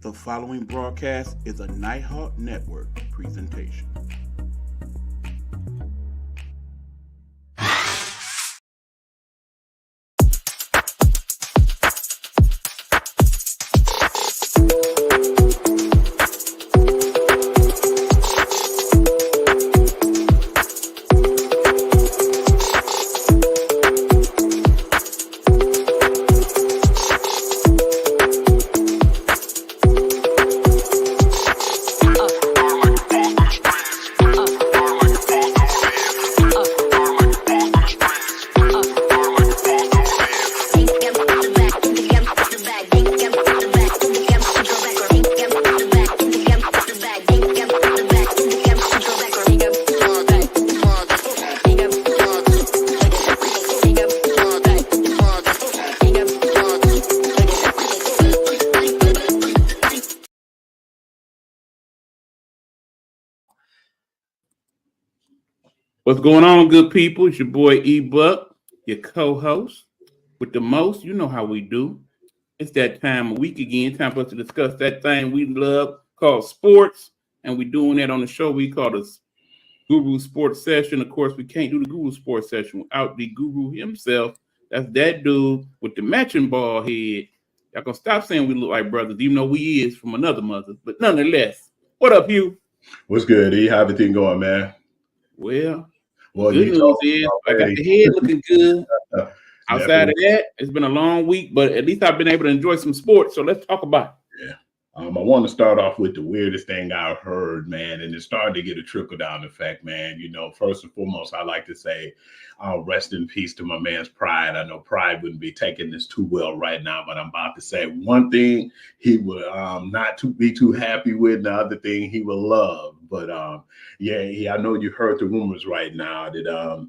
The following broadcast is a Nighthawk Network presentation. What's going on, good people? It's your boy E-Buck, your co-host with the most. You know how we do. It's that time of week again. Time for us to discuss that thing we love called sports. And we're doing that on the show we call the Guru Sports Session. Of course, we can't do the Guru Sports Session without the Guru himself. That's that dude with the matching ball head. Y'all gonna stop saying we look like brothers, even though we is from another mother. But nonetheless, what up, Hugh? What's good, E? How everything going, man? Well, good news is I got the head looking good. Outside of that, it's been a long week, but at least I've been able to enjoy some sports. So let's talk about it. Yeah. I want to start off with the weirdest thing I've heard, man, and it's starting to get a trickle-down effect, man. You know, first and foremost, I like to say rest in peace to my man's Pride. I know Pride wouldn't be taking this too well right now, but I'm about to say one thing he would not to be too happy with, the other thing he would love. But, yeah, I know you heard the rumors right now that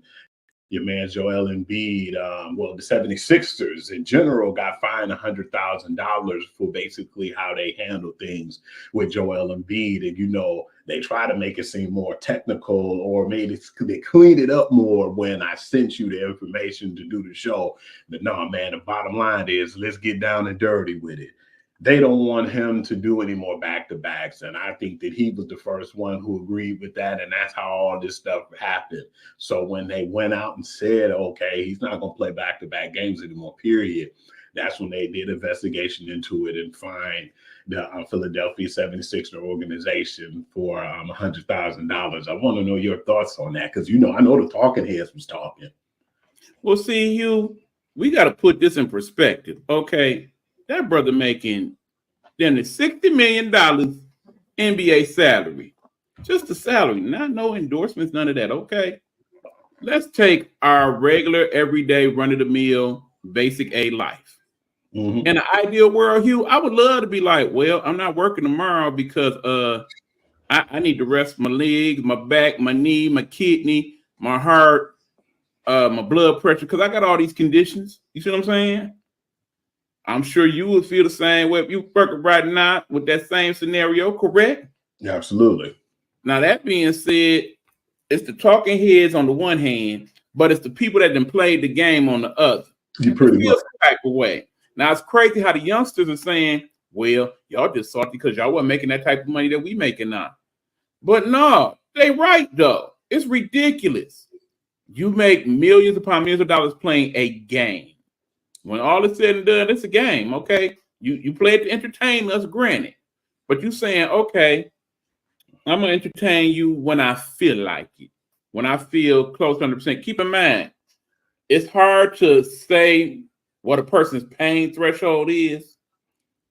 your man Joel Embiid, the 76ers in general got fined $100,000 for basically how they handle things with Joel Embiid. And, you know, they try to make it seem more technical, or maybe they clean it up more when I sent you the information to do the show. But no, man, the bottom line is let's get down and dirty with it. They don't want him to do any more back-to-backs, and I think that he was the first one who agreed with that, and that's how all this stuff happened. So when they went out and said, okay, he's not going to play back-to-back games anymore, period, that's when they did investigation into it and fined the Philadelphia 76er organization for $100,000. I want to know your thoughts on that, because, you know, I know the talking heads was talking. Well, see, Hugh, we got to put this in perspective, okay? That brother making than the $60 million NBA salary. Just the salary, not no endorsements, none of that, okay? Let's take our regular, everyday, run-of-the-mill, basic A life. Mm-hmm. In an ideal world, Hugh, I would love to be like, well, I'm not working tomorrow because I need to rest my legs, my back, my knee, my kidney, my heart, my blood pressure, because I got all these conditions. You see what I'm saying? I'm sure you would feel the same way if you working right now with that same scenario, correct? Yeah, absolutely. Now, that being said, it's the talking heads on the one hand, but it's the people that done played the game on the other. You pretty much type of way. Now, it's crazy how the youngsters are saying, well, y'all just salty because y'all wasn't making that type of money that we making now. But no, they right, though. It's ridiculous. You make millions upon millions of dollars playing a game. When all is said and done, it's a game, okay? You play it to entertain us, granted. But you saying, okay, I'm going to entertain you when I feel like it, when I feel close to 100%. Keep in mind, it's hard to say what a person's pain threshold is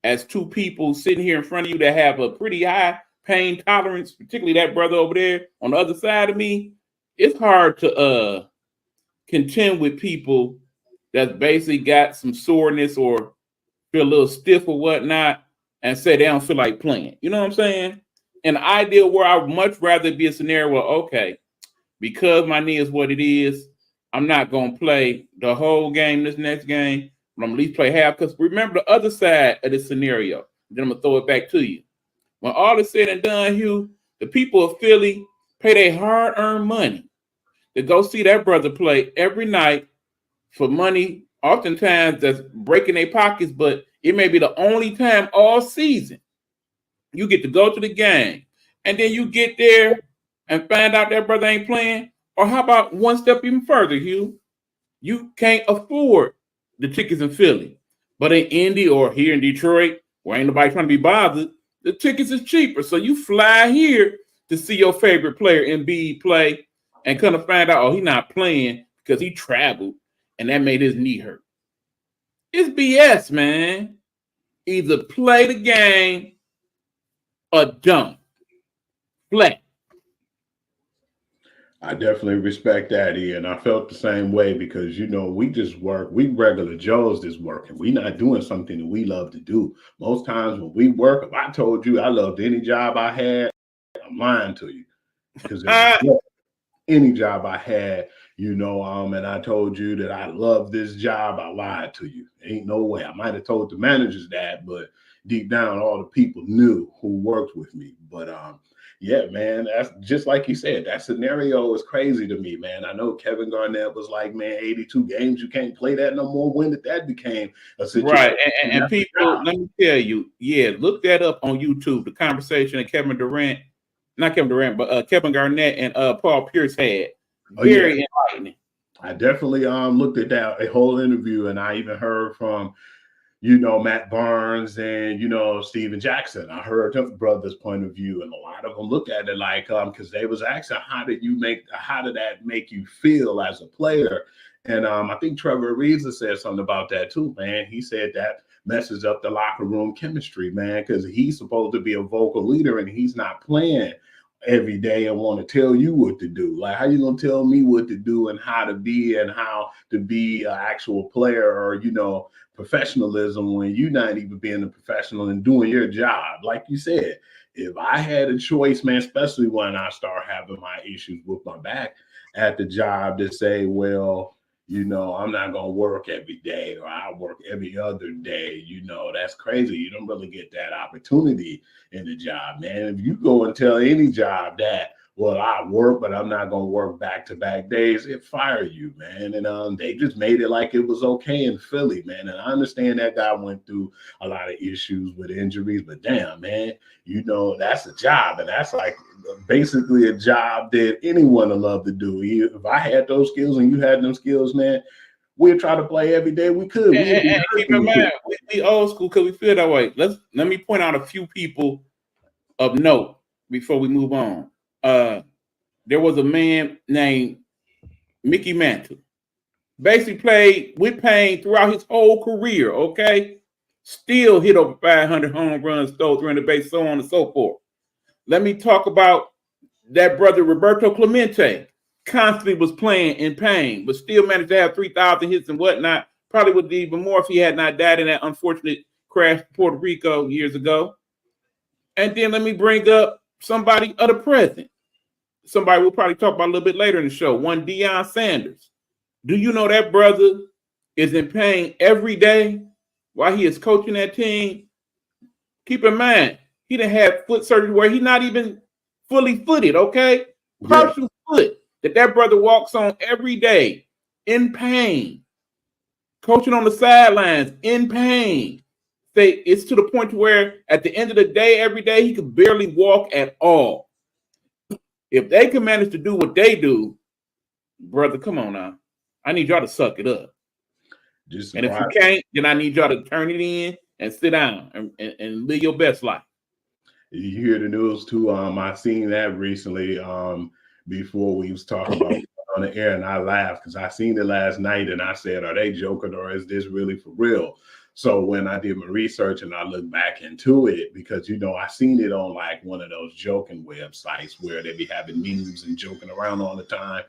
as two people sitting here in front of you that have a pretty high pain tolerance, particularly that brother over there on the other side of me. It's hard to contend with people that's basically got some soreness or feel a little stiff or whatnot and say they don't feel like playing. You know what I'm saying? In the ideal world, I would much rather be a scenario where, okay, because my knee is what it is, I'm not going to play the whole game this next game, but I'm at least play half. Because remember the other side of this scenario. Then I'm going to throw it back to you. When all is said and done, Hugh, the people of Philly pay their hard-earned money to go see that brother play every night for money, oftentimes that's breaking their pockets, but it may be the only time all season You get to go to the game, and then you get there and find out that brother ain't playing. Or how about one step even further, Hugh? You can't afford the tickets in Philly, but in Indy or here in Detroit, where ain't nobody trying to be bothered, the tickets is cheaper. So you fly here to see your favorite player Embiid play, and kind of find out, oh, he's not playing because he traveled and that made his knee hurt. It's BS, man. Either play the game or don't. Flat. I definitely respect that, Ian. I felt the same way because, we just work. We regular Joes just working. We not doing something that we love to do. Most times when we work, if I told you I loved any job I had, I'm lying to you. Because any job I had, and I told you that I love this job, I lied to you. Ain't no way. I might have told the managers that, but deep down, all the people knew who worked with me. But yeah, man, that's just like you said. That scenario is crazy to me, man. I know Kevin Garnett was like, man, 82 games, you can't play that no more. When did that became a situation? Right, and people, let me tell you, look that up on YouTube. The conversation that Kevin Garnett and Paul Pierce had. Very enlightening. I definitely looked at that a whole interview, and I even heard from Matt Barnes and Steven Jackson. I heard the brothers' point of view, and a lot of them look at it like because they was asking how did that make you feel as a player? And I think Trevor Ariza said something about that too, man. He said that messes up the locker room chemistry, man, because he's supposed to be a vocal leader and he's not playing every day and want to tell you what to do. Like, how you gonna tell me what to do and how to be an actual player or professionalism when you're not even being a professional and doing your job? Like you said, if I had a choice, man, especially when I start having my issues with my back at the job, to say, well, I'm not going to work every day or I work every other day. That's crazy. You don't really get that opportunity in the job, man. If you go and tell any job that, well, I work, but I'm not going to work back-to-back days, it fire you, man. And they just made it like it was okay in Philly, man. And I understand that guy went through a lot of issues with injuries, but damn, man, that's a job. And that's like basically a job that anyone would love to do. If I had those skills and you had them skills, man, we'd try to play every day we could. And keep in mind, we old school because we feel that way. Let me point out a few people of note before we move on. There was a man named Mickey Mantle. Basically played with Payne throughout his whole career, okay? Still hit over 500 home runs, stole 300 bases, so on and so forth. Let me talk about that brother Roberto Clemente. Constantly was playing in Payne, but still managed to have 3,000 hits and whatnot. Probably would be even more if he had not died in that unfortunate crash in Puerto Rico years ago. And then let me bring up somebody of the present. Somebody we'll probably talk about a little bit later in the show. One Deion Sanders. Do you know that brother is in pain every day while he is coaching that team? Keep in mind, he done had foot surgery where he's not even fully footed, okay? Partial foot that brother walks on every day in pain. Coaching on the sidelines in pain. It's to the point where at the end of the day, every day, he could barely walk at all. If they can manage to do what they do, brother, come on now. I need y'all to suck it up. And if you can't, then I need y'all to turn it in and sit down and live your best life. You hear the news too. I seen that recently before we was talking about it on the air, and I laughed because I seen it last night and I said, are they joking or is this really for real? So when I did my research and I looked back into it, because, I seen it on like one of those joking websites where they be having memes and joking around all the time.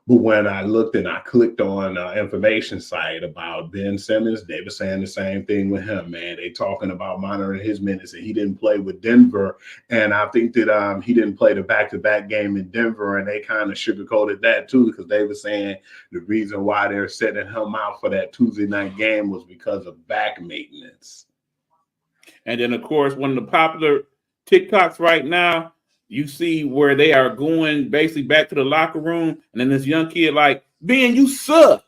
But when I looked and I clicked on an information site about Ben Simmons, they were saying the same thing with him, man. They talking about monitoring his minutes, and he didn't play with Denver. And I think that he didn't play the back-to-back game in Denver, and they kind of sugarcoated that too, because they were saying the reason why they're setting him out for that Tuesday night game was because of back maintenance. And then, of course, one of the popular TikToks right now, you see where they are going basically back to the locker room, and then this young kid like, Ben, you suck.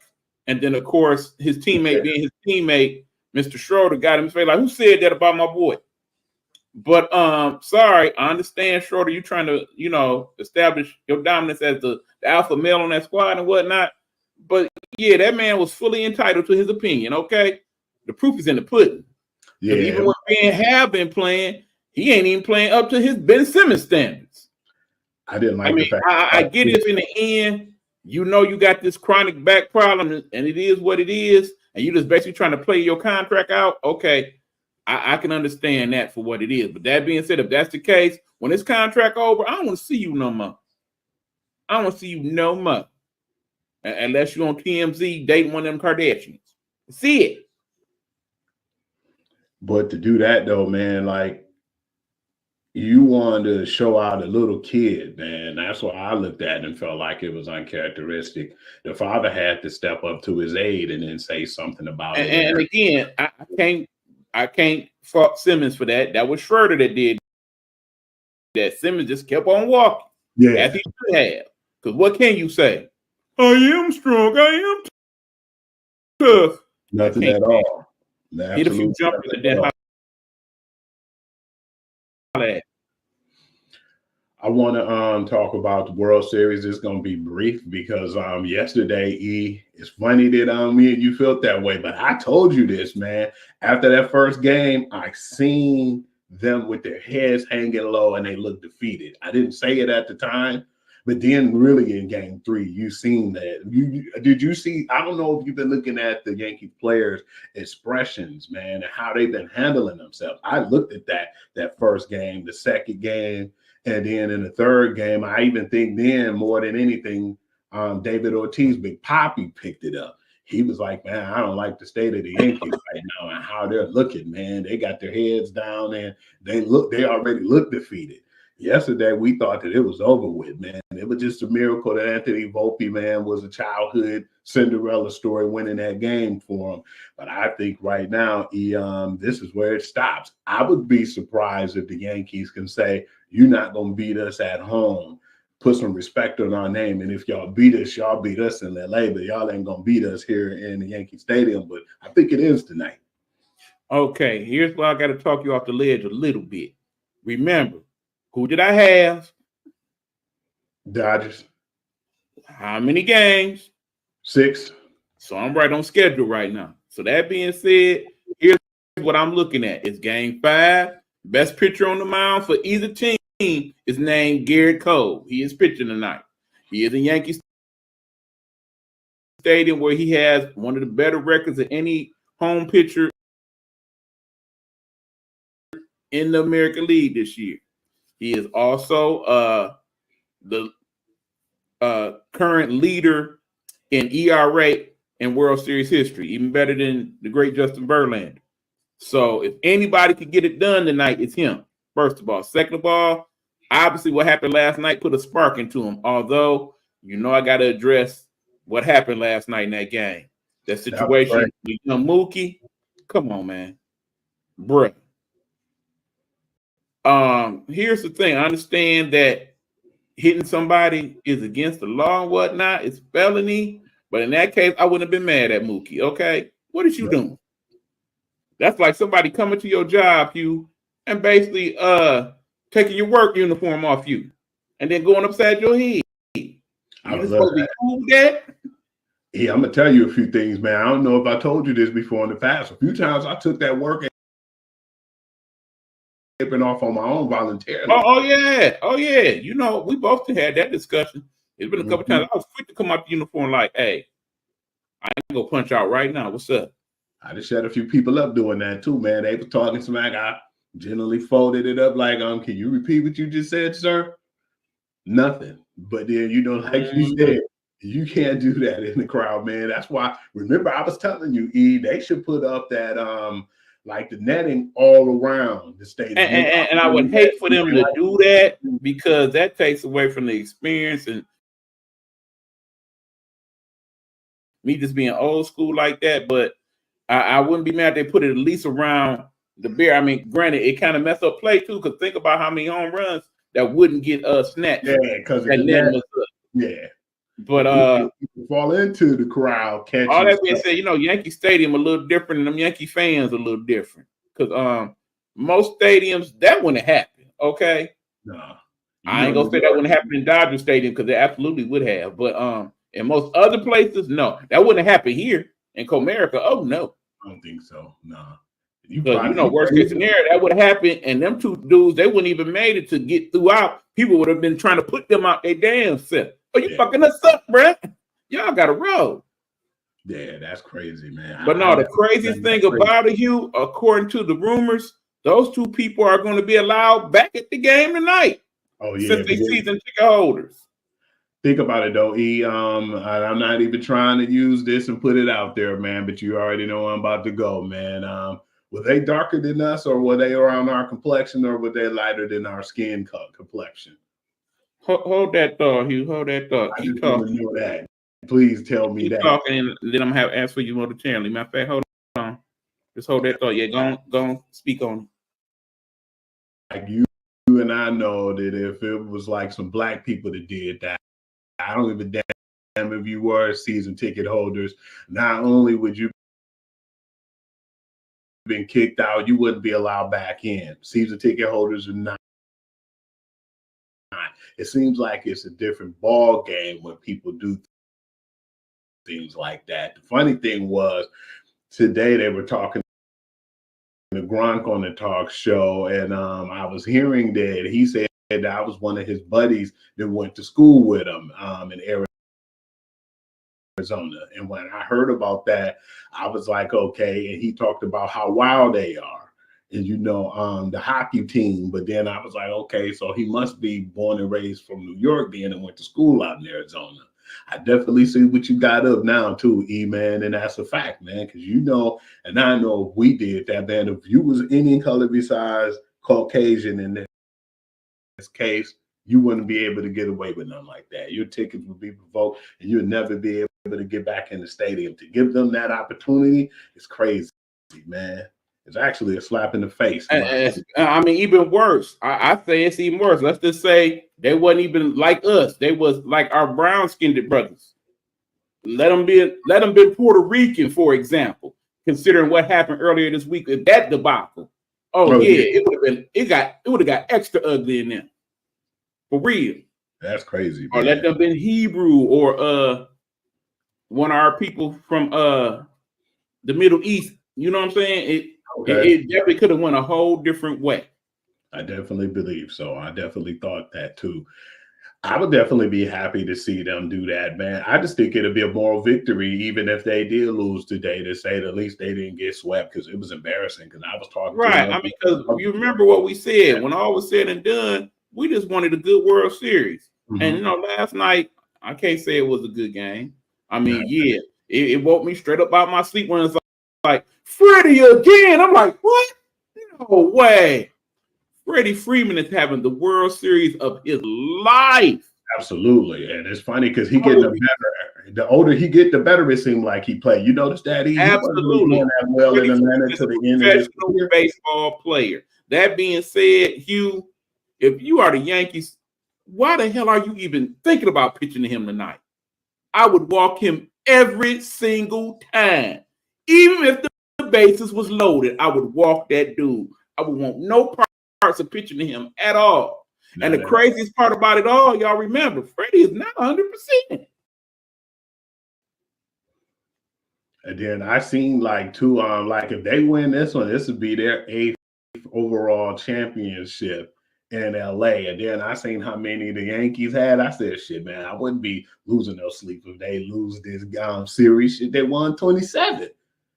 And then, of course, his teammate, being his teammate, Mr. Schroeder, got him in his face like, who said that about my boy? But sorry, I understand, Shorter, you trying to, establish your dominance as the alpha male on that squad and whatnot. But yeah, that man was fully entitled to his opinion. Okay, the proof is in the pudding. Because even when Ben have been playing, he ain't even playing up to his Ben Simmons standards. I didn't like the fact. I get it. In the end, you got this chronic back problem, and it is what it is, and you just basically trying to play your contract out. Okay, I can understand that for what it is. But that being said, if that's the case, when this contract over, I don't want to see you no more. I don't want to see you no more. Unless you're on TMZ dating one of them Kardashians. See it. But to do that though, man, like you wanted to show out a little kid, man. That's what I looked at and felt like it was uncharacteristic. The father had to step up to his aid and then say something about it. And again, I can't fault Simmons for that. That was Schroeder that did that. Simmons just kept on walking. Yeah. As he should have. Because what can you say? I am strong. I am tough. Nothing at all. Hit a few jumpers and then I want to talk about the World Series. It's going to be brief because yesterday, it's funny that me and you felt that way, but I told you this, man. After that first game, I seen them with their heads hanging low and they looked defeated. I didn't say it at the time, but then really in game 3, you seen that. Did you see? I don't know if you've been looking at the Yankee players' expressions, man, and how they've been handling themselves. I looked at that first game, the second game, and then in the third game, I even think then more than anything, David Ortiz, Big Papi, picked it up. He was like, man, I don't like the state of the Yankees right now and how they're looking, man. They got their heads down and they already look defeated. Yesterday, we thought that it was over with, man. It was just a miracle that Anthony Volpe, man, was a childhood Cinderella story winning that game for him. But I think right now, this is where it stops. I would be surprised if the Yankees can say, you're not going to beat us at home. Put some respect on our name. And if y'all beat us in LA, but y'all ain't going to beat us here in the Yankee Stadium. But I think it is tonight. Okay, here's where I got to talk you off the ledge a little bit. Remember, who did I have? Dodgers. How many games? 6. So I'm right on schedule right now. So that being said, here's what I'm looking at. It's game 5. Best pitcher on the mound for either team is named Garrett Cole. He is pitching tonight. He is in Yankee Stadium where he has one of the better records of any home pitcher in the American League this year. He is also the current leader in ERA in World Series history, even better than the great Justin Verlander. So if anybody could get it done tonight, it's him, first of all. Second of all, obviously what happened last night put a spark into him, although I got to address what happened last night in that game. That situation with young Mookie, come on, man. Bruh. Here's the thing. I understand that hitting somebody is against the law and whatnot. It's felony. But in that case, I wouldn't have been mad at Mookie. Okay. What is you doing? That's like somebody coming to your job, Hugh, and basically taking your work uniform off you and then going upside your head. I was supposed to be cool with that. Yeah, I'm gonna tell you a few things, man. I don't know if I told you this before in the past. A few times I took that work and off on my own voluntarily. Oh yeah. We both had that discussion. It's been a couple times. I was quick to come out the uniform like, hey, I can go punch out right now. What's up? I just had a few people up doing that too, man. They were talking smack. I generally folded it up like, can you repeat what you just said, sir? Nothing. But then, like you said, you can't do that in the crowd, man. That's why, remember, I was telling you, they should put up that, like the netting all around the stadium. And I would hate for them to do that because that takes away from the experience and me just being old school like that. But I wouldn't be mad if they put it at least around the bear. I mean, granted, it kind of messed up play too, because think about how many home runs that wouldn't get snatched. Yeah, because yeah. But you fall into the crowd catching. All that being said, Yankee Stadium a little different, and them Yankee fans a little different. Because most stadiums that wouldn't happen. Okay, Nah. I ain't gonna say that wouldn't happen in Dodger Stadium because it absolutely would have. But in most other places, no, that wouldn't happen here in Comerica. Oh no, I don't think so. Nah. because worst case scenario that would happen, and them two dudes they wouldn't even made it to get throughout. People would have been trying to put them out their damn self. Oh, you fucking us up, bruh. Y'all got to roll. Yeah, that's crazy, man. But no, the craziest thing about it, Hugh, according to the rumors, those two people are going to be allowed back at the game tonight. Oh yeah, since they season ticket holders. Think about it though, E. I'm not even trying to use this and put it out there, man. But you already know I'm about to go, man. Were they darker than us, or were they around our complexion, or were they lighter than our skin complexion? Hold that thought, Hugh. Hold that thought. I just want to know that. Please tell me that. Talking, and then I'm gonna have to ask for you momentarily. Matter of fact, hold on. Just hold that thought. Yeah, go on, speak on it. Like you and I know that if it was like some black people that did that, I don't give a damn if you were season ticket holders. Not only would you been kicked out, you wouldn't be allowed back in. Season ticket holders are not. It seems like it's a different ball game when people do things like that. The funny thing was today they were talking to Gronk on the talk show, and I was hearing that he said that I was one of his buddies that went to school with him in Arizona. And when I heard about that, I was like, okay. And he talked about how wild they are. And the hockey team. But then I was like, okay, so he must be born and raised from New York then and went to school out in Arizona. I definitely see what you got up now too, E-Man, and that's a fact, man. Because and I know if we did that, man, if you was any color besides Caucasian in this case, you wouldn't be able to get away with nothing like that. Your tickets would be revoked, and you'd never be able to get back in the stadium. To give them that opportunity is crazy, man. It's actually a slap in the face. I mean, even worse. I say it's even worse. Let's just say they wasn't even like us. They was like our brown-skinned brothers. Let them be Puerto Rican, for example, considering what happened earlier this week with that debacle. It would have got extra ugly in there. For real. That's crazy. Or let them been Hebrew or one of our people from the Middle East. You know what I'm saying? It definitely could have went a whole different way. I definitely believe so. I definitely thought that too. I would definitely be happy to see them do that, man. I just think it'll be a moral victory, even if they did lose today, to say at least they didn't get swept, because it was embarrassing. Because I was talking right. To them. I mean, because you remember what we said when all was said and done, we just wanted a good World Series. Mm-hmm. And last night I can't say it was a good game. I mean, it woke me straight up out my sleep when it's like Freddie again. I'm like, what? No way. Freddie Freeman is having the World Series of his life. Absolutely. And it's funny because he getting better. The older he get, the better it seemed like he played. You notice that? Absolutely. He wasn't that well in Atlanta to the end of his career. Baseball player. That being said, Hugh, if you are the Yankees, why the hell are you even thinking about pitching to him tonight? I would walk him every single time. Even if the bases was loaded, I would walk that dude. I would want no parts of pitching to him at all. And the craziest part about it all, y'all remember, Freddie is not 100%. And then I seen like if they win this one, this would be their 8th overall championship in LA. And then I seen how many the Yankees had. I said, shit, man, I wouldn't be losing no sleep if they lose this series. Shit, they won 27.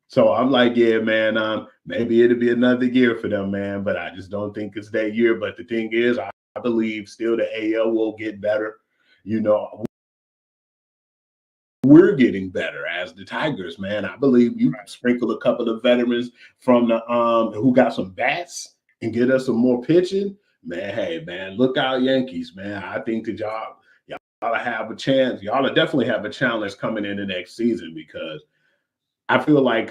So I'm like, yeah, man, maybe it'll be another year for them, man. But I just don't think it's that year. But the thing is, I believe still the AL will get better. We're getting better as the Tigers, man. I believe you sprinkle a couple of veterans from the who got some bats and get us some more pitching. Man, hey, man, look out, Yankees, man. I think that y'all have a chance. Y'all definitely have a challenge coming in the next season, because I feel like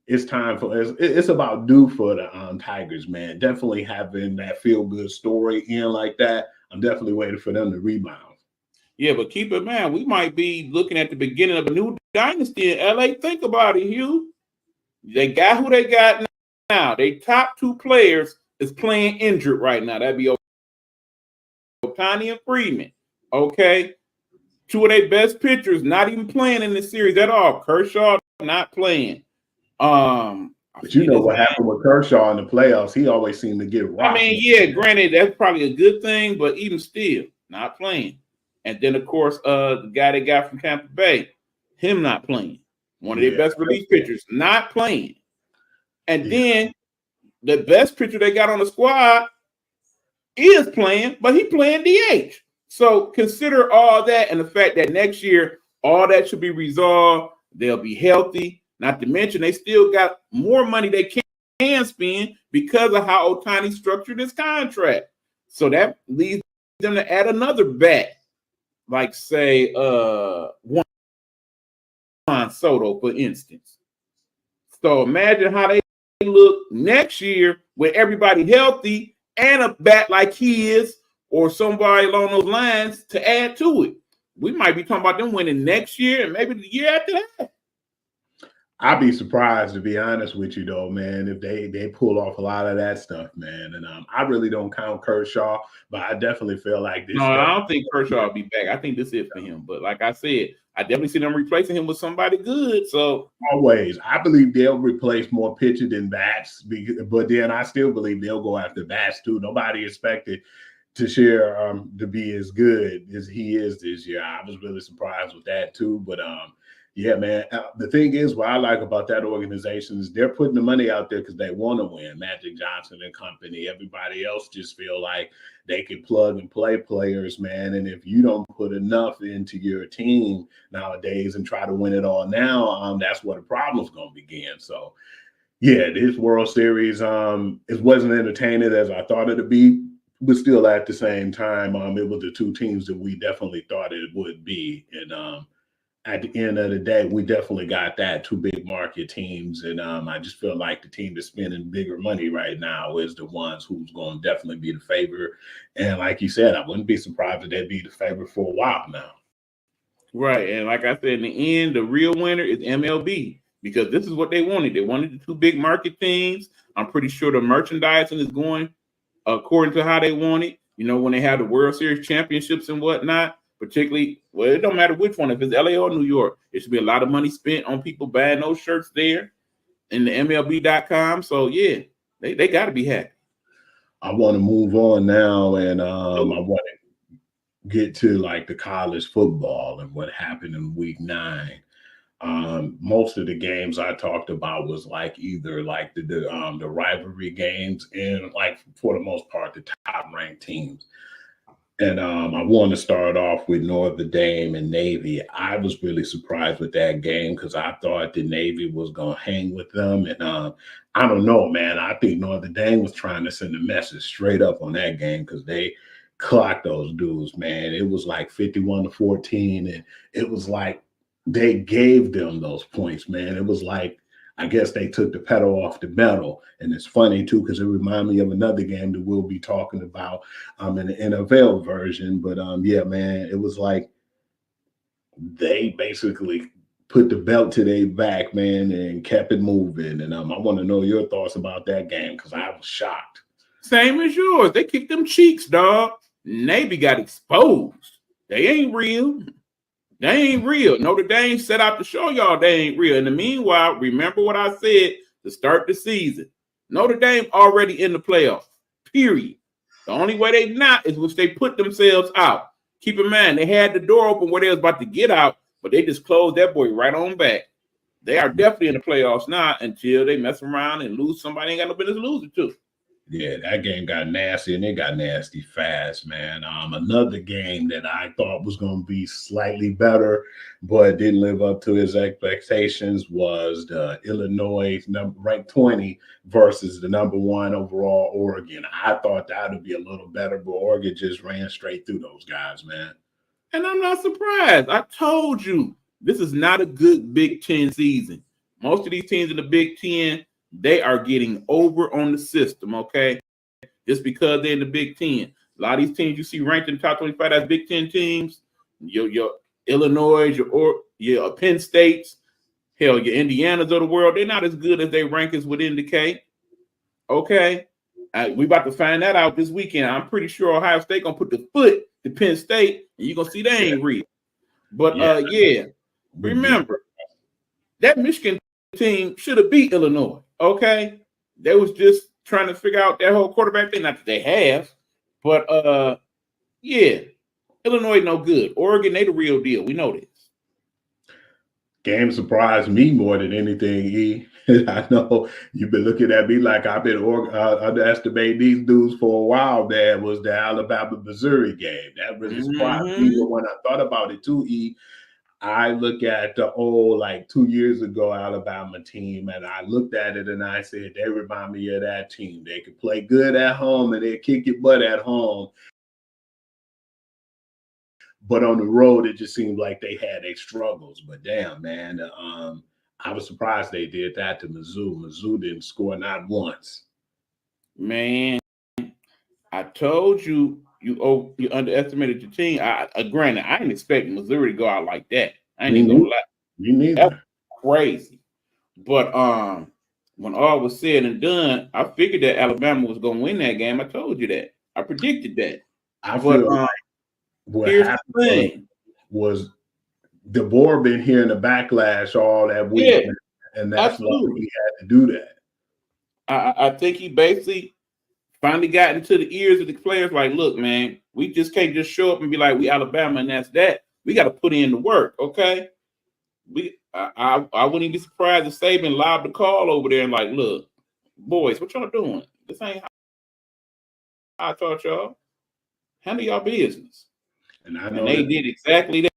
it's time for it's about due for the Tigers, man. Definitely having that feel-good story in like that. I'm definitely waiting for them to rebound. Yeah, but keep in mind, we might be looking at the beginning of a new dynasty in LA. Think about it, Hugh. They got who they got now. They top two players is playing injured right now. That'd be Ohtani and Freeman. Okay. Two of their best pitchers not even playing in this series at all. Kershaw not playing. But you know what happened with Kershaw in the playoffs? He always seemed to get rocked. I mean, yeah, granted, that's probably a good thing, but even still, not playing. And then, of course, the guy they got from Tampa Bay, him not playing. One of their best relief pitchers not playing. And then the best pitcher they got on the squad is playing, but he playing DH. So consider all that and the fact that next year, all that should be resolved. They'll be healthy. Not to mention, they still got more money they can spend because of how Ohtani structured his contract. So that leads them to add another bat, like say Juan Soto, for instance. So imagine how they look next year with everybody healthy and a bat like he is or somebody along those lines to add to it. We might be talking about them winning next year and maybe the year after that. I'd be surprised, to be honest with you, though, man, if they pull off a lot of that stuff, man. And I really don't count Kershaw, but I definitely feel like this. No, I don't think Kershaw will be back. I think this is it for him. But like I said, I definitely see them replacing him with somebody good. So always, I believe they'll replace more pitcher than bats. But then I still believe they'll go after bats too. Nobody expected to be as good as he is this year. I was really surprised with that too. But yeah, man. The thing is, what I like about that organization is they're putting the money out there because they want to win. Magic Johnson and company. Everybody else just feel like they can plug and play players, man. And if you don't put enough into your team nowadays and try to win it all now, that's where the problem's going to begin. So, yeah, this World Series, it wasn't entertaining as I thought it'd be, but still at the same time, it was the two teams that we definitely thought it would be. And at the end of the day, we definitely got that, two big market teams. And I just feel like the team that's spending bigger money right now is the ones who's going to definitely be the favorite. And like you said, I wouldn't be surprised if they'd be the favorite for a while now. Right. And like I said, in the end, the real winner is MLB because this is what they wanted. They wanted the two big market teams. I'm pretty sure the merchandising is going according to how they want it. You know, when they have the World Series championships and whatnot, particularly, well, it don't matter which one, if it's LA or New York, it should be a lot of money spent on people buying those shirts there in the MLB.com. So, yeah, they got to be happy. I want to move on now, and I want to get to like the college football and what happened in week 9. Most of the games I talked about was like either like the rivalry games and like for the most part the top ranked teams. And I want to start off with Notre Dame and Navy. I was really surprised with that game because I thought the Navy was going to hang with them. And I don't know, man. I think Notre Dame was trying to send a message straight up on that game because they clocked those dudes, man. It was like 51-14. And it was like they gave them those points, man. It was like, I guess they took the pedal off the metal. And it's funny, too, because it reminded me of another game that we'll be talking about in the NFL version. But, yeah, man, it was like they basically put the belt to their back, man, and kept it moving. And I want to know your thoughts about that game because I was shocked. Same as yours. They kicked them cheeks, dog. Navy got exposed. They ain't real. They ain't real. Notre Dame set out to show y'all they ain't real. In the meanwhile, remember what I said to start the season. Notre Dame already in the playoffs, period. The only way they not is if they put themselves out. Keep in mind, they had the door open where they was about to get out, but they just closed that boy right on back. They are definitely in the playoffs now until they mess around and lose somebody ain't got no business losing to. Yeah, that game got nasty, and it got nasty fast, man. Another game that I thought was going to be slightly better, but didn't live up to his expectations was the Illinois ranked 20 versus the number 1 overall Oregon. I thought that would be a little better, but Oregon just ran straight through those guys, man. And I'm not surprised. I told you, this is not a good Big Ten season. Most of these teams in the Big Ten, they are getting over on the system, okay? Just because they're in the Big Ten. A lot of these teams you see ranked in the top 25 as Big Ten teams, your Illinois, your Penn States, hell, your Indianas of the world, they're not as good as they rank as would indicate. Okay, we about to find that out this weekend. I'm pretty sure Ohio State gonna put the foot to Penn State, and you're gonna see they ain't real. But yeah, remember that Michigan team should have beat Illinois. Okay, they was just trying to figure out that whole quarterback thing. Not that they have, but yeah, Illinois no good. Oregon, they the real deal. We know this. Game surprised me more than anything, E. I know you've been looking at me like I've been underestimating these dudes for a while, man, was the Alabama-Missouri game. That really surprised me. But when I thought about it too, E, I look at the old, like 2 years ago, Alabama team, and I looked at it and I said, they remind me of that team. They could play good at home and they kick your butt at home. But on the road, it just seemed like they had their struggles. But damn, man, I was surprised they did that to Mizzou. Mizzou didn't score not once. Man, I told you you underestimated your team. Granted, I didn't expect Missouri to go out like that. I ain't even gonna lie. Me neither. That's crazy. But when all was said and done, I figured that Alabama was gonna win that game. I told you that. I predicted that. I feel like what happened was DeBoer been hearing the backlash all that week, and that's why he had to do that. I think he basically finally got into the ears of the players like, look, man, we just can't just show up and be like, we Alabama and that's that. We got to put in the work, okay? I wouldn't even be surprised if Saban lobbed the call over there and like, look, boys, what y'all doing? This ain't how I taught y'all. Handle y'all business. And they did exactly that.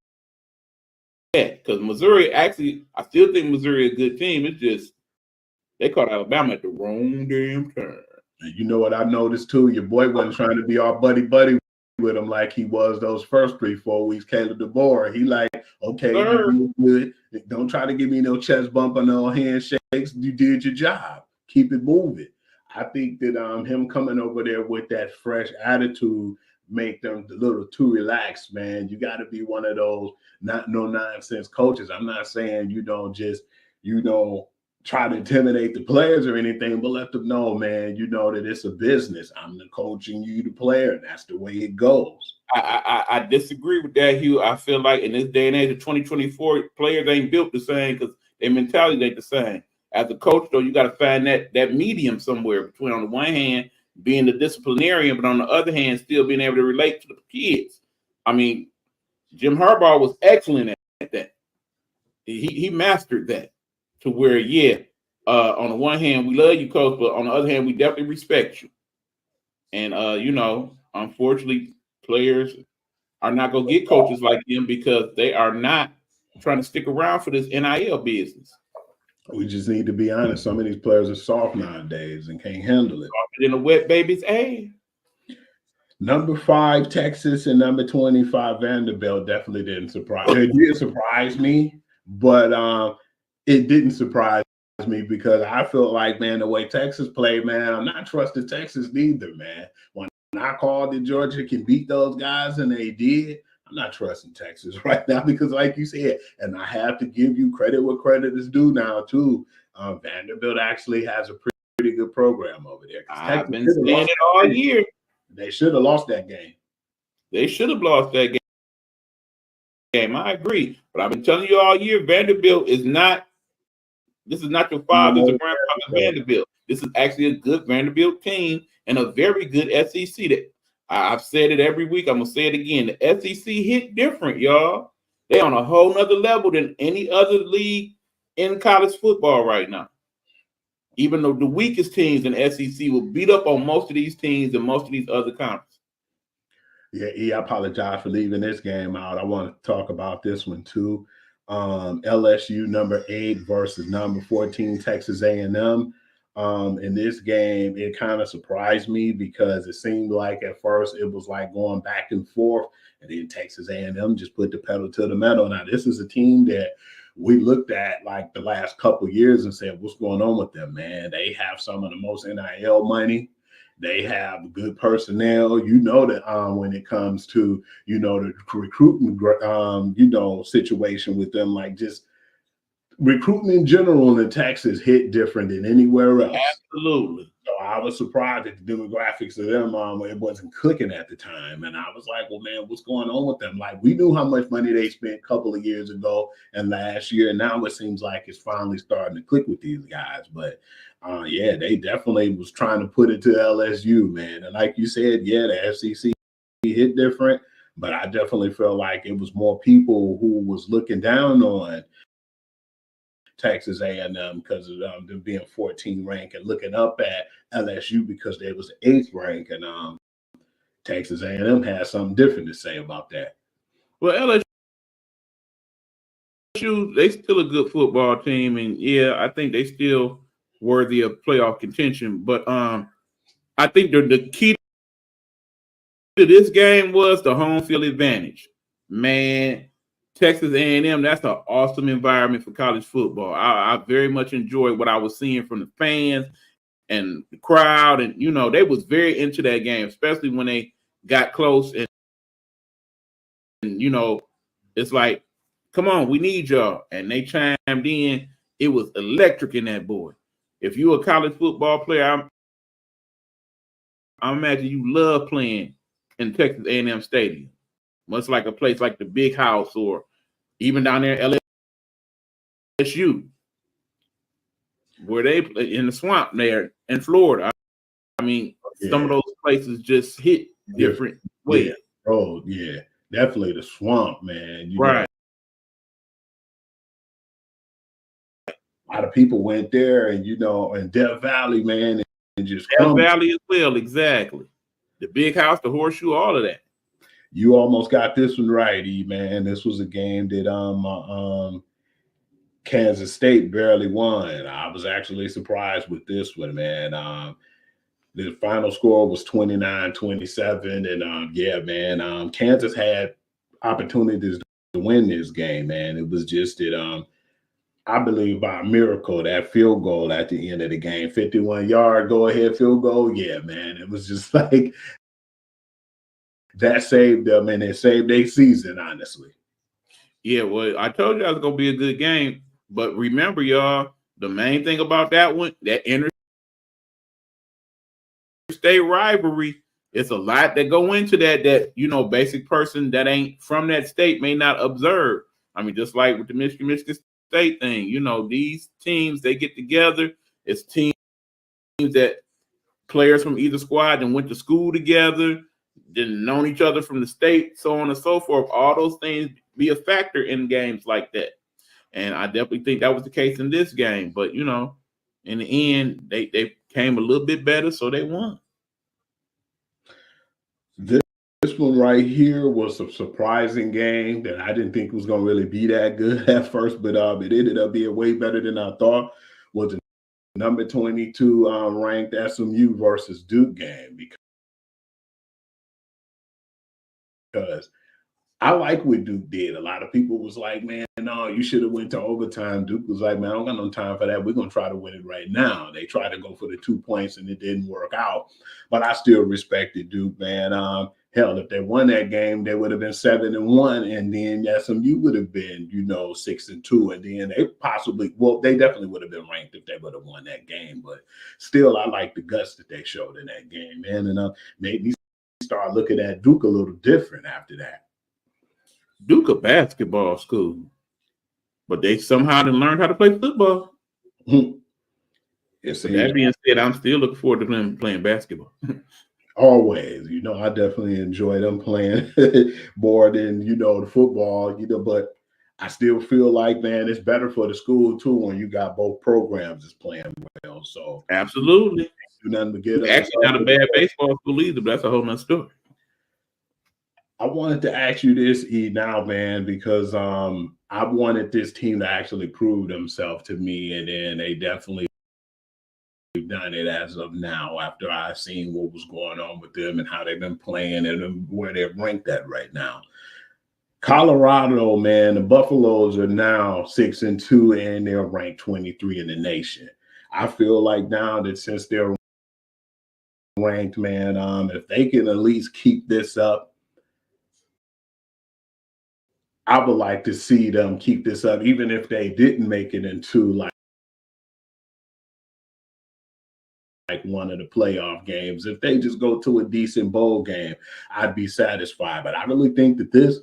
Because Missouri, actually, I still think Missouri is a good team. It's just they caught Alabama at the wrong damn time. And you know what I noticed too? Your boy wasn't trying to be all buddy with him like he was those first 3-4 weeks. Caleb DeBoer, he like, okay, you good. Don't try to give me no chest bump or no handshakes. You did your job. Keep it moving. I think that him coming over there with that fresh attitude make them a little too relaxed, man. You got to be one of those no nonsense coaches. I'm not saying you don't try to intimidate the players or anything, but let them know, man, you know that it's a business. I'm the coach and you the player, and that's the way it goes. I disagree with that, Hugh. I feel like in this day and age of 2024, players ain't built the same because their mentality ain't the same. As a coach, though, you got to find that medium somewhere between, on the one hand, being the disciplinarian, but on the other hand, still being able to relate to the kids. I mean, Jim Harbaugh was excellent at that. He mastered that to where, on the one hand, we love you, coach, but on the other hand, we definitely respect you. And, unfortunately, players are not going to get coaches like him because they are not trying to stick around for this NIL business. We just need to be honest. Some of these players are soft nowadays and can't handle it. Softer than a wet baby's ass. Number 5, Texas, and number 25, Vanderbilt definitely didn't surprise. It did surprise me, but it didn't surprise me because I feel like, man, the way Texas played, man, I'm not trusting Texas neither, man. When I called that Georgia can beat those guys and they did, I'm not trusting Texas right now because, like you said, and I have to give you credit where credit is due now, too. Vanderbilt actually has a pretty good program over there. I've been saying it all year. They should have lost that game. They should have lost that game. I agree. But I've been telling you all year, Vanderbilt is not – this is not your father's or grandfather's Vanderbilt. This is actually a good Vanderbilt team and a very good SEC. That I've said it every week. I'm going to say it again. The SEC hit different, y'all. They're on a whole nother level than any other league in college football right now. Even though the weakest teams in SEC will beat up on most of these teams and most of these other conferences. Yeah, I apologize for leaving this game out. I want to talk about this one too. LSU number 8 versus number 14 Texas A&M. In this game, it kind of surprised me because it seemed like at first it was like going back and forth, and then Texas A&M just put the pedal to the metal. Now, this is a team that we looked at like the last couple of years and said, what's going on with them, man? They have some of the most NIL money. They have good personnel. You know that when it comes to, the recruiting, situation with them, like just recruiting in general in Texas hit different than anywhere else. Absolutely. So I was surprised at the demographics of them. It wasn't clicking at the time, and I was like, "Well, man, what's going on with them?" Like, we knew how much money they spent a couple of years ago and last year, and now it seems like it's finally starting to click with these guys. But yeah, they definitely was trying to put it to LSU, man. And like you said, yeah, the FCC hit different, but I definitely feel like it was more people who was looking down on Texas A&M because of them being 14 ranked and looking up at LSU because they was the 8th rank, and Texas A&M has something different to say about that. Well, LSU, they still a good football team, and yeah, I think they still worthy of playoff contention. But I think the key to this game was the home field advantage. Man, Texas A&M, that's an awesome environment for college football. I very much enjoyed what I was seeing from the fans and the crowd, and they was very into that game, especially when they got close and it's like, come on, we need y'all, and they chimed in. It was electric in that boy. If you're a college football player, I imagine you love playing in Texas A&M Stadium, much like a place like the Big House or even down there in LSU, where they play in the swamp there in Florida. I mean, some of those places just hit different ways. Yeah. Oh, yeah. Definitely the swamp, man. Right. A lot of people went there, and in Death Valley, man, and just Death Valley as well, exactly. The Big House, the Horseshoe, all of that. You almost got this one right, E, man. This was a game that Kansas State barely won. I was actually surprised with this one, man. The final score was 29-27, and yeah, man, Kansas had opportunities to win this game, man. It was just that I believe by a miracle, that field goal at the end of the game, 51-yard go-ahead field goal. Yeah, man, it was just like that saved them, and it saved their season, honestly. Yeah, well, I told you it was going to be a good game, but remember, y'all, the main thing about that one, that interstate rivalry, it's a lot that go into that basic person that ain't from that state may not observe. I mean, just like with the Michigan State thing, these teams, they get together. It's teams that players from either squad and went to school together, didn't know each other from the state, so on and so forth. All those things be a factor in games like that. And I definitely think that was the case in this game. But, in the end, they came a little bit better, so they won. This one right here was a surprising game that I didn't think was going to really be that good at first, but it ended up being way better than I thought. Was the number 22 ranked SMU versus Duke game, because I like what Duke did. A lot of people was like, man, no, you should have went to overtime. Duke was like, man, I don't got no time for that. We're going to try to win it right now. They tried to go for the 2 points, and it didn't work out. But I still respected Duke, man. Hell, if they won that game, they would have been 7-1, and then SMU would have been, 6-2, and then they definitely would have been ranked if they would have won that game. But still, I like the guts that they showed in that game, man, and made me start looking at Duke a little different after that. Duke a basketball school, but they somehow didn't learn how to play football. But that being said, I'm still looking forward to them playing basketball. Always, I definitely enjoy them playing more than the football, but I still feel like, man, it's better for the school too when you got both programs is playing well. So absolutely, do nothing but get actually not a bad baseball school either, but that's a whole nother story. I wanted to ask you this, E, now, man, because I wanted this team to actually prove themselves to me, and then they definitely done it as of now after I've seen what was going on with them and how they've been playing and where they're ranked at right now. Colorado, man, the Buffaloes are now 6-2, and they're ranked 23 in the nation. I feel like now that since they're ranked, man, if they can at least keep this up, I would like to see them keep this up, even if they didn't make it into like one of the playoff games. If they just go to a decent bowl game, I'd be satisfied. But I really think that this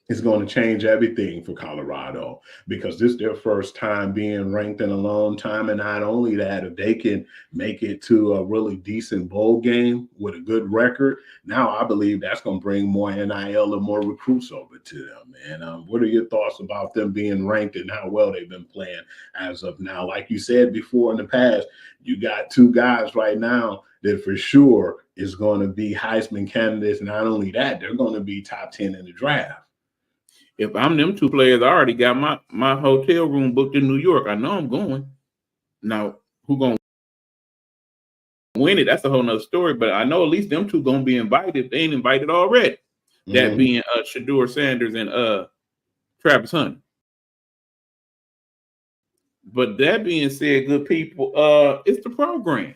is going to change everything for Colorado, because this is their first time being ranked in a long time. And not only that, if they can make it to a really decent bowl game with a good record, now I believe that's going to bring more NIL and more recruits over to them. And what are your thoughts about them being ranked and how well they've been playing as of now? Like you said before in the past, you got two guys right now that for sure is going to be Heisman candidates. Not only that, they're going to be top 10 in the draft. If I'm them two players, I already got my hotel room booked in New York. I know I'm going. Now, who gonna win it? That's a whole nother story. But I know at least them two gonna be invited. If they ain't invited already. That being Shedeur Sanders and Travis Hunter. But that being said, good people, it's the program.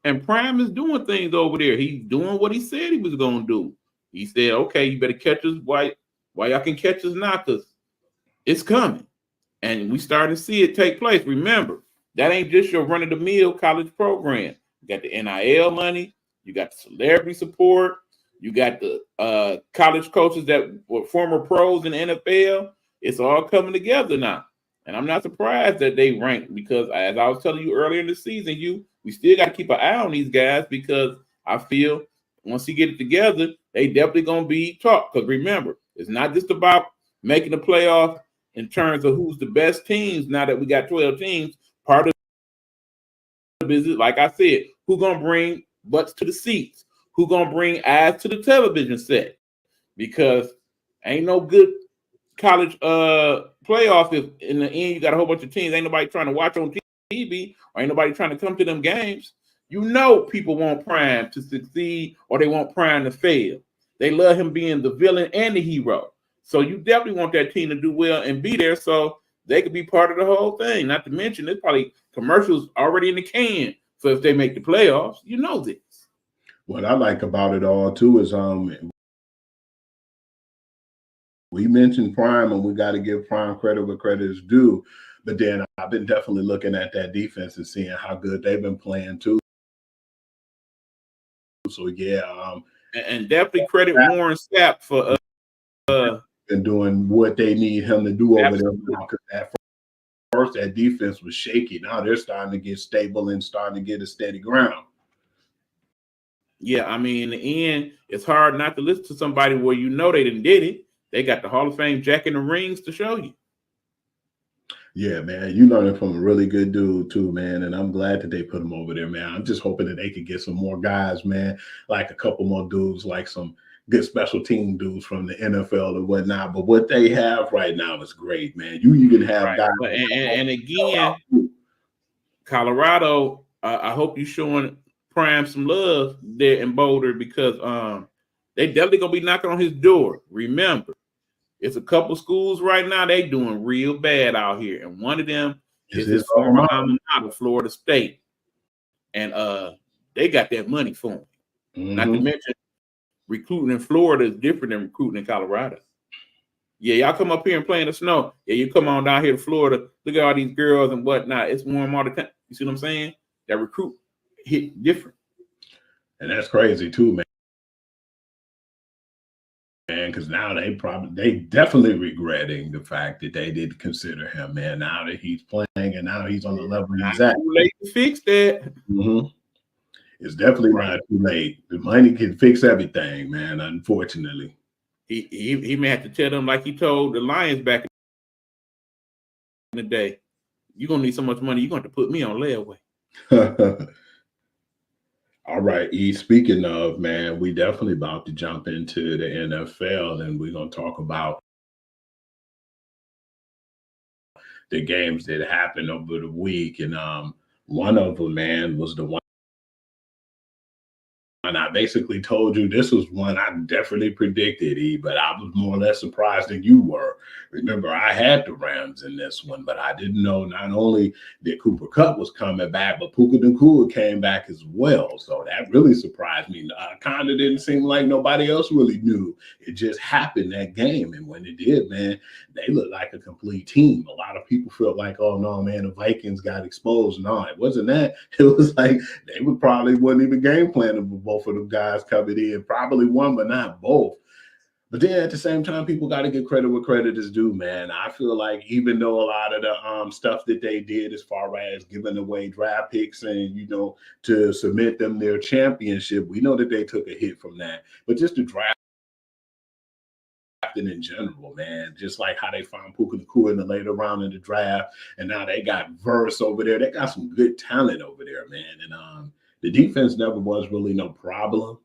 And Prime is doing things over there. He's doing what he said he was gonna do. He said, okay, you better catch us why y'all can catch us now, because it's coming. And we starting to see it take place. Remember, that ain't just your run-of-the-mill college program. You got the NIL money, you got the celebrity support, you got the college coaches that were former pros in the NFL. It's all coming together now. And I'm not surprised that they ranked, because as I was telling you earlier in the season, we still got to keep an eye on these guys, because I feel once he get it together, they definitely going to be talked. Because remember, it's not just about making the playoff in terms of who's the best teams. Now that we got 12 teams, part of the business, like I said, who going to bring butts to the seats? Who going to bring eyes to the television set? Because ain't no good college playoff if in the end you got a whole bunch of teams. Ain't nobody trying to watch on TV, or ain't nobody trying to come to them games. You know people want Prime to succeed, or they want Prime to fail. They love him being the villain and the hero. So you definitely want that team to do well and be there so they could be part of the whole thing. Not to mention, there's probably commercials already in the can. So if they make the playoffs, you know this. What I like about it all too is we mentioned Prime, and we got to give Prime credit where credit is due. But then I've been definitely looking at that defense and seeing how good they've been playing too. So yeah, and definitely credit Warren Sapp for and doing what they need him to do over absolutely. there now. Because at first that defense was shaky. Now they're starting to get stable and starting to get a steady ground. Yeah, I mean, in the end, it's hard not to listen to somebody where you know they didn't did it. They got the Hall of Fame Jack in the rings to show you. Yeah, man, you learning from a really good dude too, man. And I'm glad that they put him over there, man. I'm just hoping that they could get some more guys, man, like a couple more dudes, like some good special team dudes from the NFL or whatnot. But what they have right now is great, man. You even have guys. But, and again, Colorado, I hope you're showing Prime some love there in Boulder, because they definitely gonna be knocking on his door. Remember, it's a couple schools right now, they doing real bad out here. And one of them is his former alma mater, Florida State. And they got that money for him. Not to mention, recruiting in Florida is different than recruiting in Colorado. Yeah, y'all come up here and play in the snow. Yeah, you come on down here to Florida. Look at all these girls and whatnot. It's warm all the time. You see what I'm saying? That recruit hit different. And that's crazy too, man. Because now they definitely regretting the fact that they didn't consider him, man. Now that he's playing and now he's on the level he's at. Too late to fix that. It's definitely not too late. The money can fix everything, man. Unfortunately, he may have to tell them like he told the Lions back in the day. You're gonna need so much money. You're going to put me on layaway. All right, E. Speaking of, man, we definitely about to jump into the NFL, and we're gonna talk about the games that happened over the week. And one of them, man, was the one And I basically told you this was one I definitely predicted, E, but I was more or less surprised than you were. Remember, I had the Rams in this one, but I didn't know not only that Cooper Kupp was coming back, but Puka Nacua came back as well. So that really surprised me. Kind of didn't seem like nobody else really knew. It just happened that game. And when it did, man, they looked like a complete team. A lot of people felt like, oh, no, man, the Vikings got exposed. No, it wasn't that. It was like they would probably wasn't even game planning for both of them guys coming in. Probably one, but not both. But then at the same time, people got to give credit where credit is due, man. I feel like even though a lot of the stuff that they did as far as giving away draft picks and, to submit them their championship, we know that they took a hit from that. But just the draft in general, man, just like how they found Puka Nacua in the later round of the draft, and now they got Verse over there. They got some good talent over there, man. And the defense never was really no problem.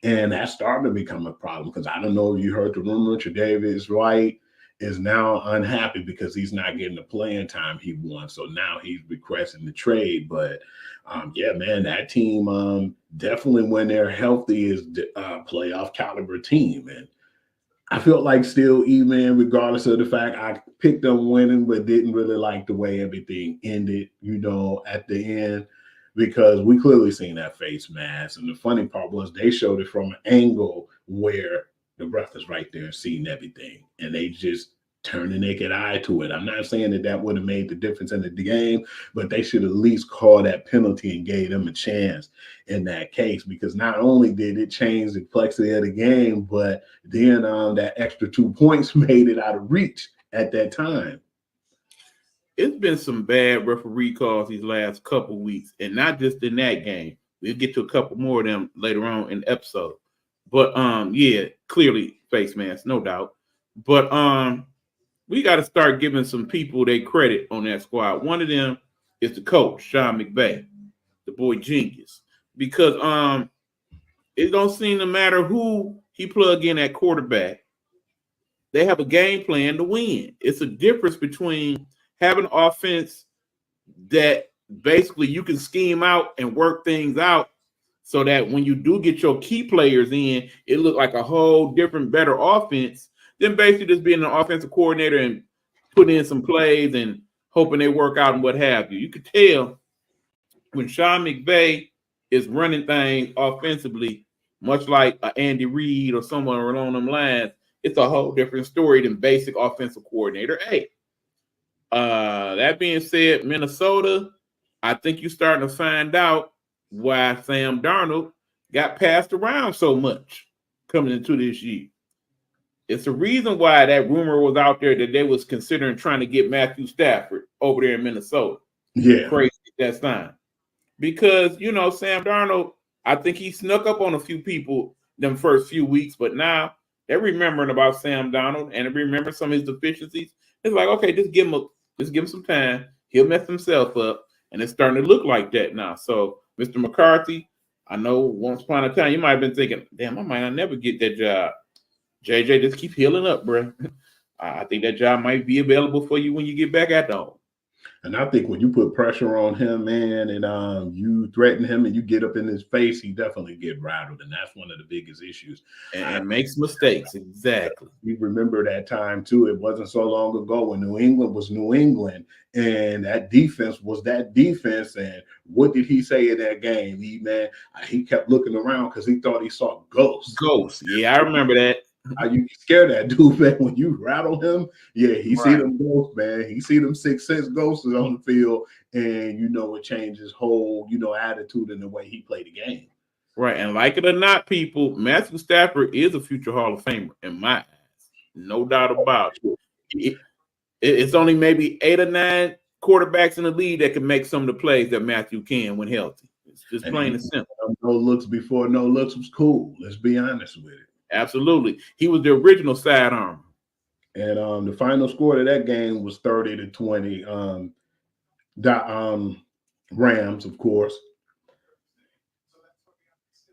And that's starting to become a problem because I don't know if you heard the rumor, Tre'Davious White is now unhappy because he's not getting the playing time he wants. So now he's requesting the trade. But yeah, man, that team definitely, when they're healthy, is a playoff caliber team. And I felt like still, even regardless of the fact I picked them winning, but didn't really like the way everything ended, at the end, because we clearly seen that face mask. And the funny part was they showed it from an angle where the ref is right there seeing everything, and they just turned a naked eye to it. I'm not saying that would have made the difference in the game, but they should at least call that penalty and gave them a chance in that case, because not only did it change the complexity of the game, but then that extra 2 points made it out of reach at that time. It's been some bad referee calls these last couple weeks, and not just in that game. We'll get to a couple more of them later on in the episode. But yeah, clearly face mask, no doubt. But we got to start giving some people their credit on that squad. One of them is the coach, Sean McVay, the boy genius, because it don't seem to matter who he plug in at quarterback. They have a game plan to win. It's a difference between having an offense that basically you can scheme out and work things out so that when you do get your key players in, it look like a whole different, better offense than basically just being an offensive coordinator and putting in some plays and hoping they work out and what have you. You could tell when Sean McVay is running things offensively, much like Andy Reid or someone along them lines, it's a whole different story than basic offensive coordinator. Hey, that being said, Minnesota, I think you're starting to find out why Sam Darnold got passed around so much coming into this year. It's a reason why that rumor was out there that they was considering trying to get Matthew Stafford over there in Minnesota. Yeah. Crazy that time. Because, Sam Darnold, I think he snuck up on a few people them first few weeks, but now they're remembering about Sam Darnold and remember some of his deficiencies. It's like, okay, just give him some time. He'll mess himself up. And it's starting to look like that now. So, Mr. McCarthy, I know once upon a time you might have been thinking, damn, I might not never get that job. JJ, just keep healing up, bro. I think that job might be available for you when you get back at the home. And I think when you put pressure on him, man, and you threaten him and you get up in his face, he definitely get rattled. And that's one of the biggest issues. And makes mistakes. Exactly. You remember that time, too. It wasn't so long ago when New England was New England and that defense was that defense. And what did he say in that game? He kept looking around because he thought he saw ghosts. Ghosts. Yeah, I remember that. How you scare that dude, man, when you rattle him? Yeah, he see them ghosts, man. He see them 6 6 ghosts on the field, and it changes whole, attitude and the way he played the game. Right, and like it or not, people, Matthew Stafford is a future Hall of Famer in my eyes, no doubt about it. It's only maybe 8 or 9 quarterbacks in the league that can make some of the plays that Matthew can when healthy. It's just plain and simple. No looks before no looks was cool. Let's be honest with it. Absolutely. He was the original sidearm. And the final score of that game was 30-20. Rams, of course.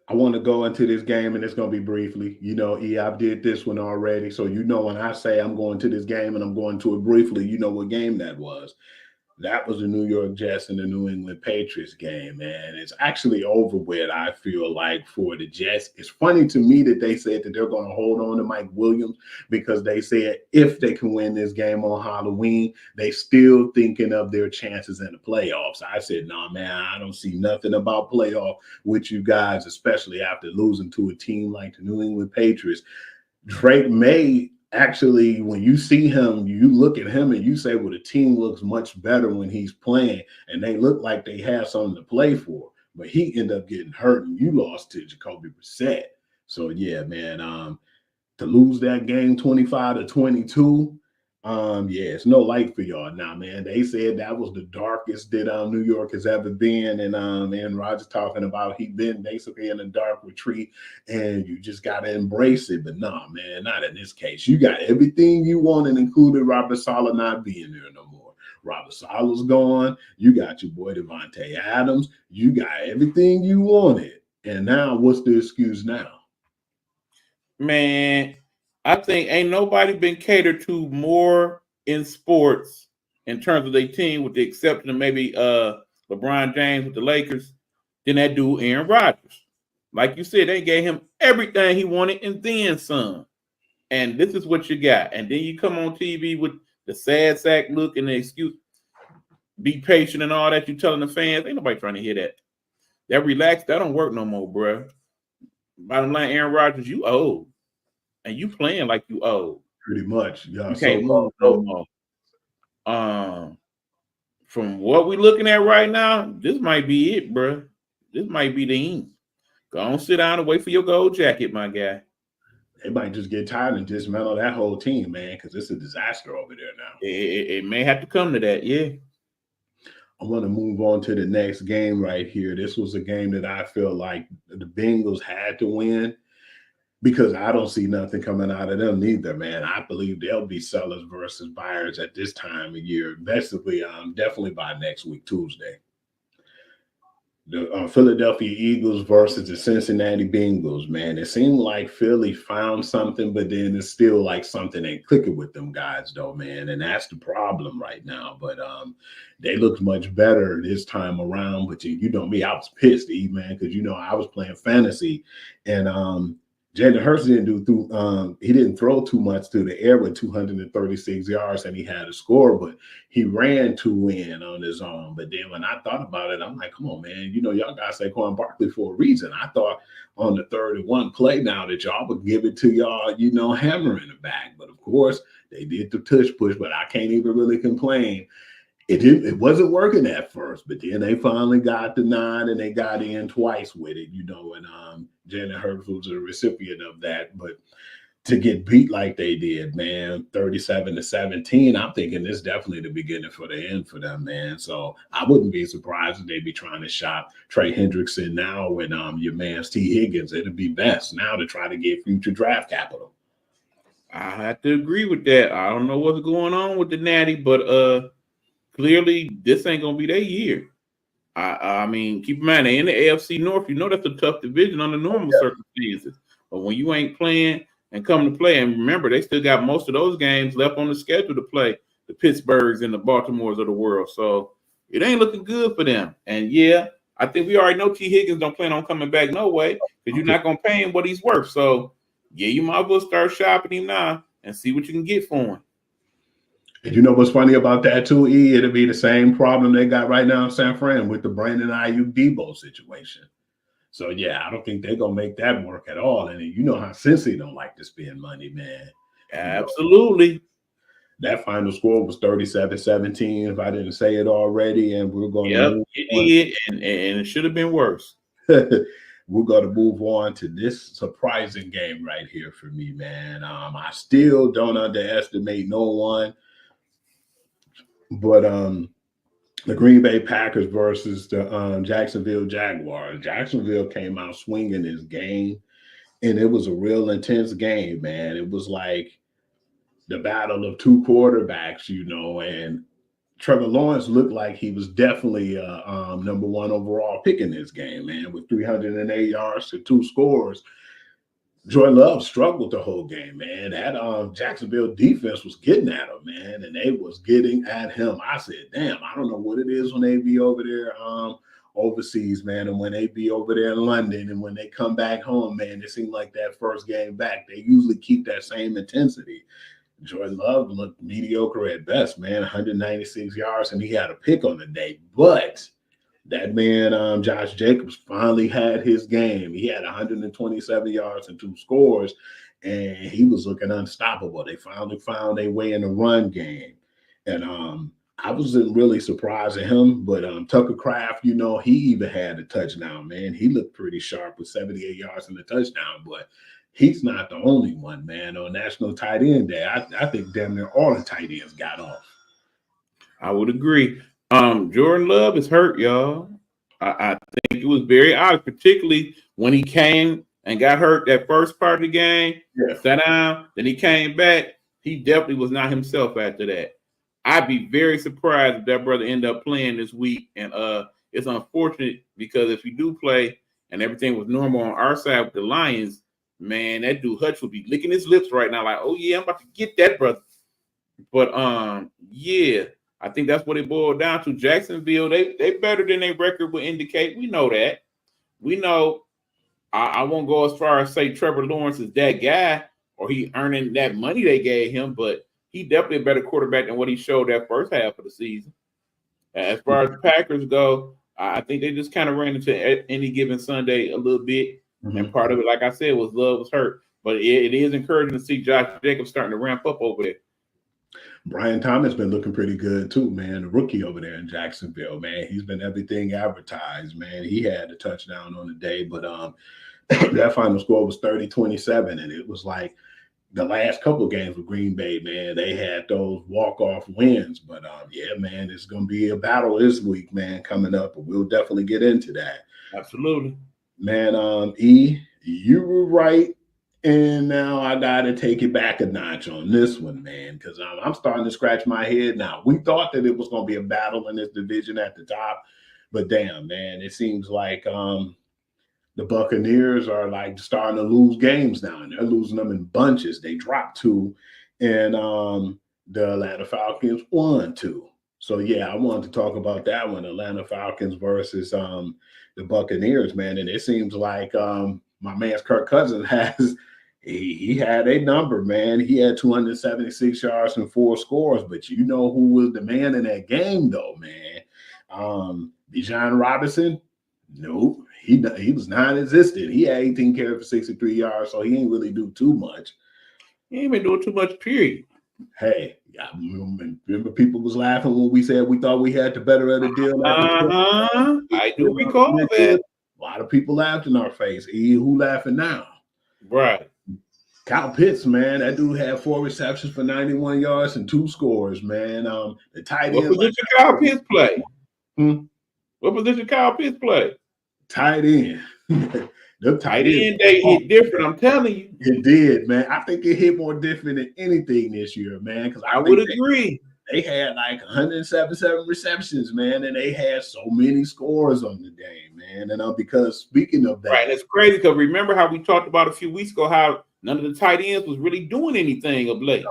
I want to go into this game, and it's going to be briefly. I did this one already. So, when I say I'm going to this game and I'm going to it briefly, what game that was. That was the New York Jets and the New England Patriots game, man. It's actually over with, I feel like, for the Jets. It's funny to me that they said that they're going to hold on to Mike Williams because they said if they can win this game on Halloween, they still thinking of their chances in the playoffs. I said, nah, man, I don't see nothing about playoff with you guys, especially after losing to a team like the New England Patriots. Drake May actually, when you see him, you look at him and you say, well, the team looks much better when he's playing, and they look like they have something to play for. But he ended up getting hurt, and you lost to Jacoby Brissett. So yeah, man, to lose that game 25-22. Yeah, it's no light for y'all now, man. They said that was the darkest that New York has ever been. And Aaron Rodgers talking about he been basically in a dark retreat and you just gotta embrace it. But nah, man, not in this case. You got everything you wanted, including Robert Saleh not being there no more. Robert Saleh's gone. You got your boy Devontae Adams. You got everything you wanted. And now what's the excuse now? Man, I think ain't nobody been catered to more in sports in terms of their team, with the exception of maybe LeBron James with the Lakers, than that dude Aaron Rodgers. Like you said, they gave him everything he wanted and then some. And this is what you got. And then you come on TV with the sad sack look and the excuse, be patient and all that you telling the fans. Ain't nobody trying to hear that. That relax, that don't work no more, bro. Bottom line, Aaron Rodgers, you old. And you playing like you old. Pretty much. Yeah. You can't move no more. From what we're looking at right now, this might be it, bro. This might be the end. Go on, sit down and wait for your gold jacket, my guy. They might just get tired and dismantle that whole team, man, because it's a disaster over there now. It may have to come to that, yeah. I want to move on to the next game right here. This was a game that I feel like the Bengals had to win because I don't see nothing coming out of them neither, man. I believe they'll be sellers versus buyers at this time of year, basically, definitely by next week, Tuesday. The Philadelphia Eagles versus the Cincinnati Bengals, man. It seemed like Philly found something, but then it's still like something ain't clicking with them guys, though, man. And that's the problem right now. But they looked much better this time around. But you know me, I was pissed, man, because I was playing fantasy, and Jalen Hurts didn't throw too much through the air with 236 yards, and he had a score, but he ran 2 in on his own. But then when I thought about it, I'm like, come on, man, y'all got Saquon Barkley for a reason. I thought on the 31 play now that y'all would give it to y'all, hammer in the back. But of course, they did the tush push, but I can't even really complain. It wasn't working at first, but then they finally got the 9 and they got in twice with it, and Jalen Hurts was a recipient of that. But to get beat like they did, man, 37-17, I'm thinking this is definitely the beginning for the end for them, man. So I wouldn't be surprised if they'd be trying to shop Trey Hendrickson now and your man's T. Higgins. It'd be best now to try to get future draft capital. I have to agree with that. I don't know what's going on with the Natty, but clearly this ain't gonna be their year. I mean, keep in mind, they're in the AFC North. That's a tough division under normal circumstances. But when you ain't playing and coming to play, and remember, they still got most of those games left on the schedule to play, the Pittsburghs and the Baltimores of the world. So it ain't looking good for them. And yeah, I think we already know T. Higgins don't plan on coming back no way because you're not gonna pay him what he's worth. So yeah, you might as well start shopping him now and see what you can get for him. And you know what's funny about that too, E? It'll be the same problem they got right now in San Fran with the Brandon Ayuk Debo situation. So yeah, I don't think they're gonna make that work at all. And you know how Cincy don't like to spend money, man. Absolutely. That final score was 37-17, if I didn't say it already. And we're going to and it should have been worse. We're going to move on to this surprising game right here for me, man. I still don't underestimate no one. But the Green Bay Packers versus the Jacksonville Jaguars. Jacksonville came out swinging this game, and it was a real intense game, man. It was like the battle of two quarterbacks, and Trevor Lawrence looked like he was definitely number 1 overall pick in this game, man, with 308 yards to 2 scores. Joy Love struggled the whole game, man. That Jacksonville defense was getting at him, man, and they was getting at him. I said, damn, I don't know what it is when they be over there overseas, man, and when they be over there in London and when they come back home, man, it seemed like that first game back, they usually keep that same intensity. Joy Love looked mediocre at best, man, 196 yards, and he had a pick on the day, but that man, Josh Jacobs, finally had his game. He had 127 yards and 2 scores, and he was looking unstoppable. They finally found their way in the run game. And I wasn't really surprised at him, but Tucker Craft, he even had a touchdown, man. He looked pretty sharp with 78 yards and a touchdown, but he's not the only one, man. On National Tight End Day, I think damn near all the tight ends got off. I would agree. Jordan Love is hurt, y'all. I think it was very obvious, particularly when he came and got hurt that first part of the game. Yeah. Sat down, then he came back. He definitely was not himself after that. I'd be very surprised if that brother ended up playing this week. And it's unfortunate because if we do play and everything was normal on our side with the Lions, man, that dude Hutch would be licking his lips right now, like, oh yeah, I'm about to get that brother. But yeah. I think that's what it boiled down to. Jacksonville, they better than their record would indicate. We know that. We know. I won't go as far as say Trevor Lawrence is that guy or he earning that money they gave him, but he definitely a better quarterback than what he showed that first half of the season. As far as the Packers go, I think they just kind of ran into any given Sunday a little bit. Mm-hmm. And part of it, like I said, was Love was hurt. But it is encouraging to see Josh Jacobs starting to ramp up over there. Brian Thomas been looking pretty good too, man. The rookie over there in Jacksonville, man. He's been everything advertised, man. He had a touchdown on the day, but that final score was 30-27, and it was like the last couple of games with Green Bay, man. They had those walk-off wins, but yeah, man, it's gonna be a battle this week, man, coming up, but we'll definitely get into that. Absolutely, man. E, you were right. And now I got to take it back a notch on this one, man, because I'm starting to scratch my head now. We thought that it was going to be a battle in this division at the top, but damn, man, it seems like the Buccaneers are like starting to lose games now, and they're losing them in bunches. They dropped 2, and the Atlanta Falcons won 2. So, yeah, I wanted to talk about that one, Atlanta Falcons versus the Buccaneers, man, and it seems like my man's Kirk Cousins has – He had a number, man. He had 276 yards and 4 scores, but you know who was the man in that game, though, man? Bijan Robinson? Nope. He was non-existent. He had 18 carries for 63 yards, so he ain't really do too much. He ain't been doing too much, period. Hey, I remember people was laughing when we said we thought we had the better of the deal. I do recall that. A lot of people laughed in our face. Who laughing now? Right. Kyle Pitts, man, that dude had 4 receptions for 91 yards and 2 scores, man. The tight end. What position Kyle Pitts play? What position Kyle Pitts play? Tight end. The tight end, they hit different. I'm telling you, it did, man. I think it hit more different than anything this year, man. Because I would agree. They had like 177 receptions, man, and they had so many scores on the game, man. And because speaking of that, right, that's crazy. Because remember how we talked about a few weeks ago how none of the tight ends was really doing anything of late.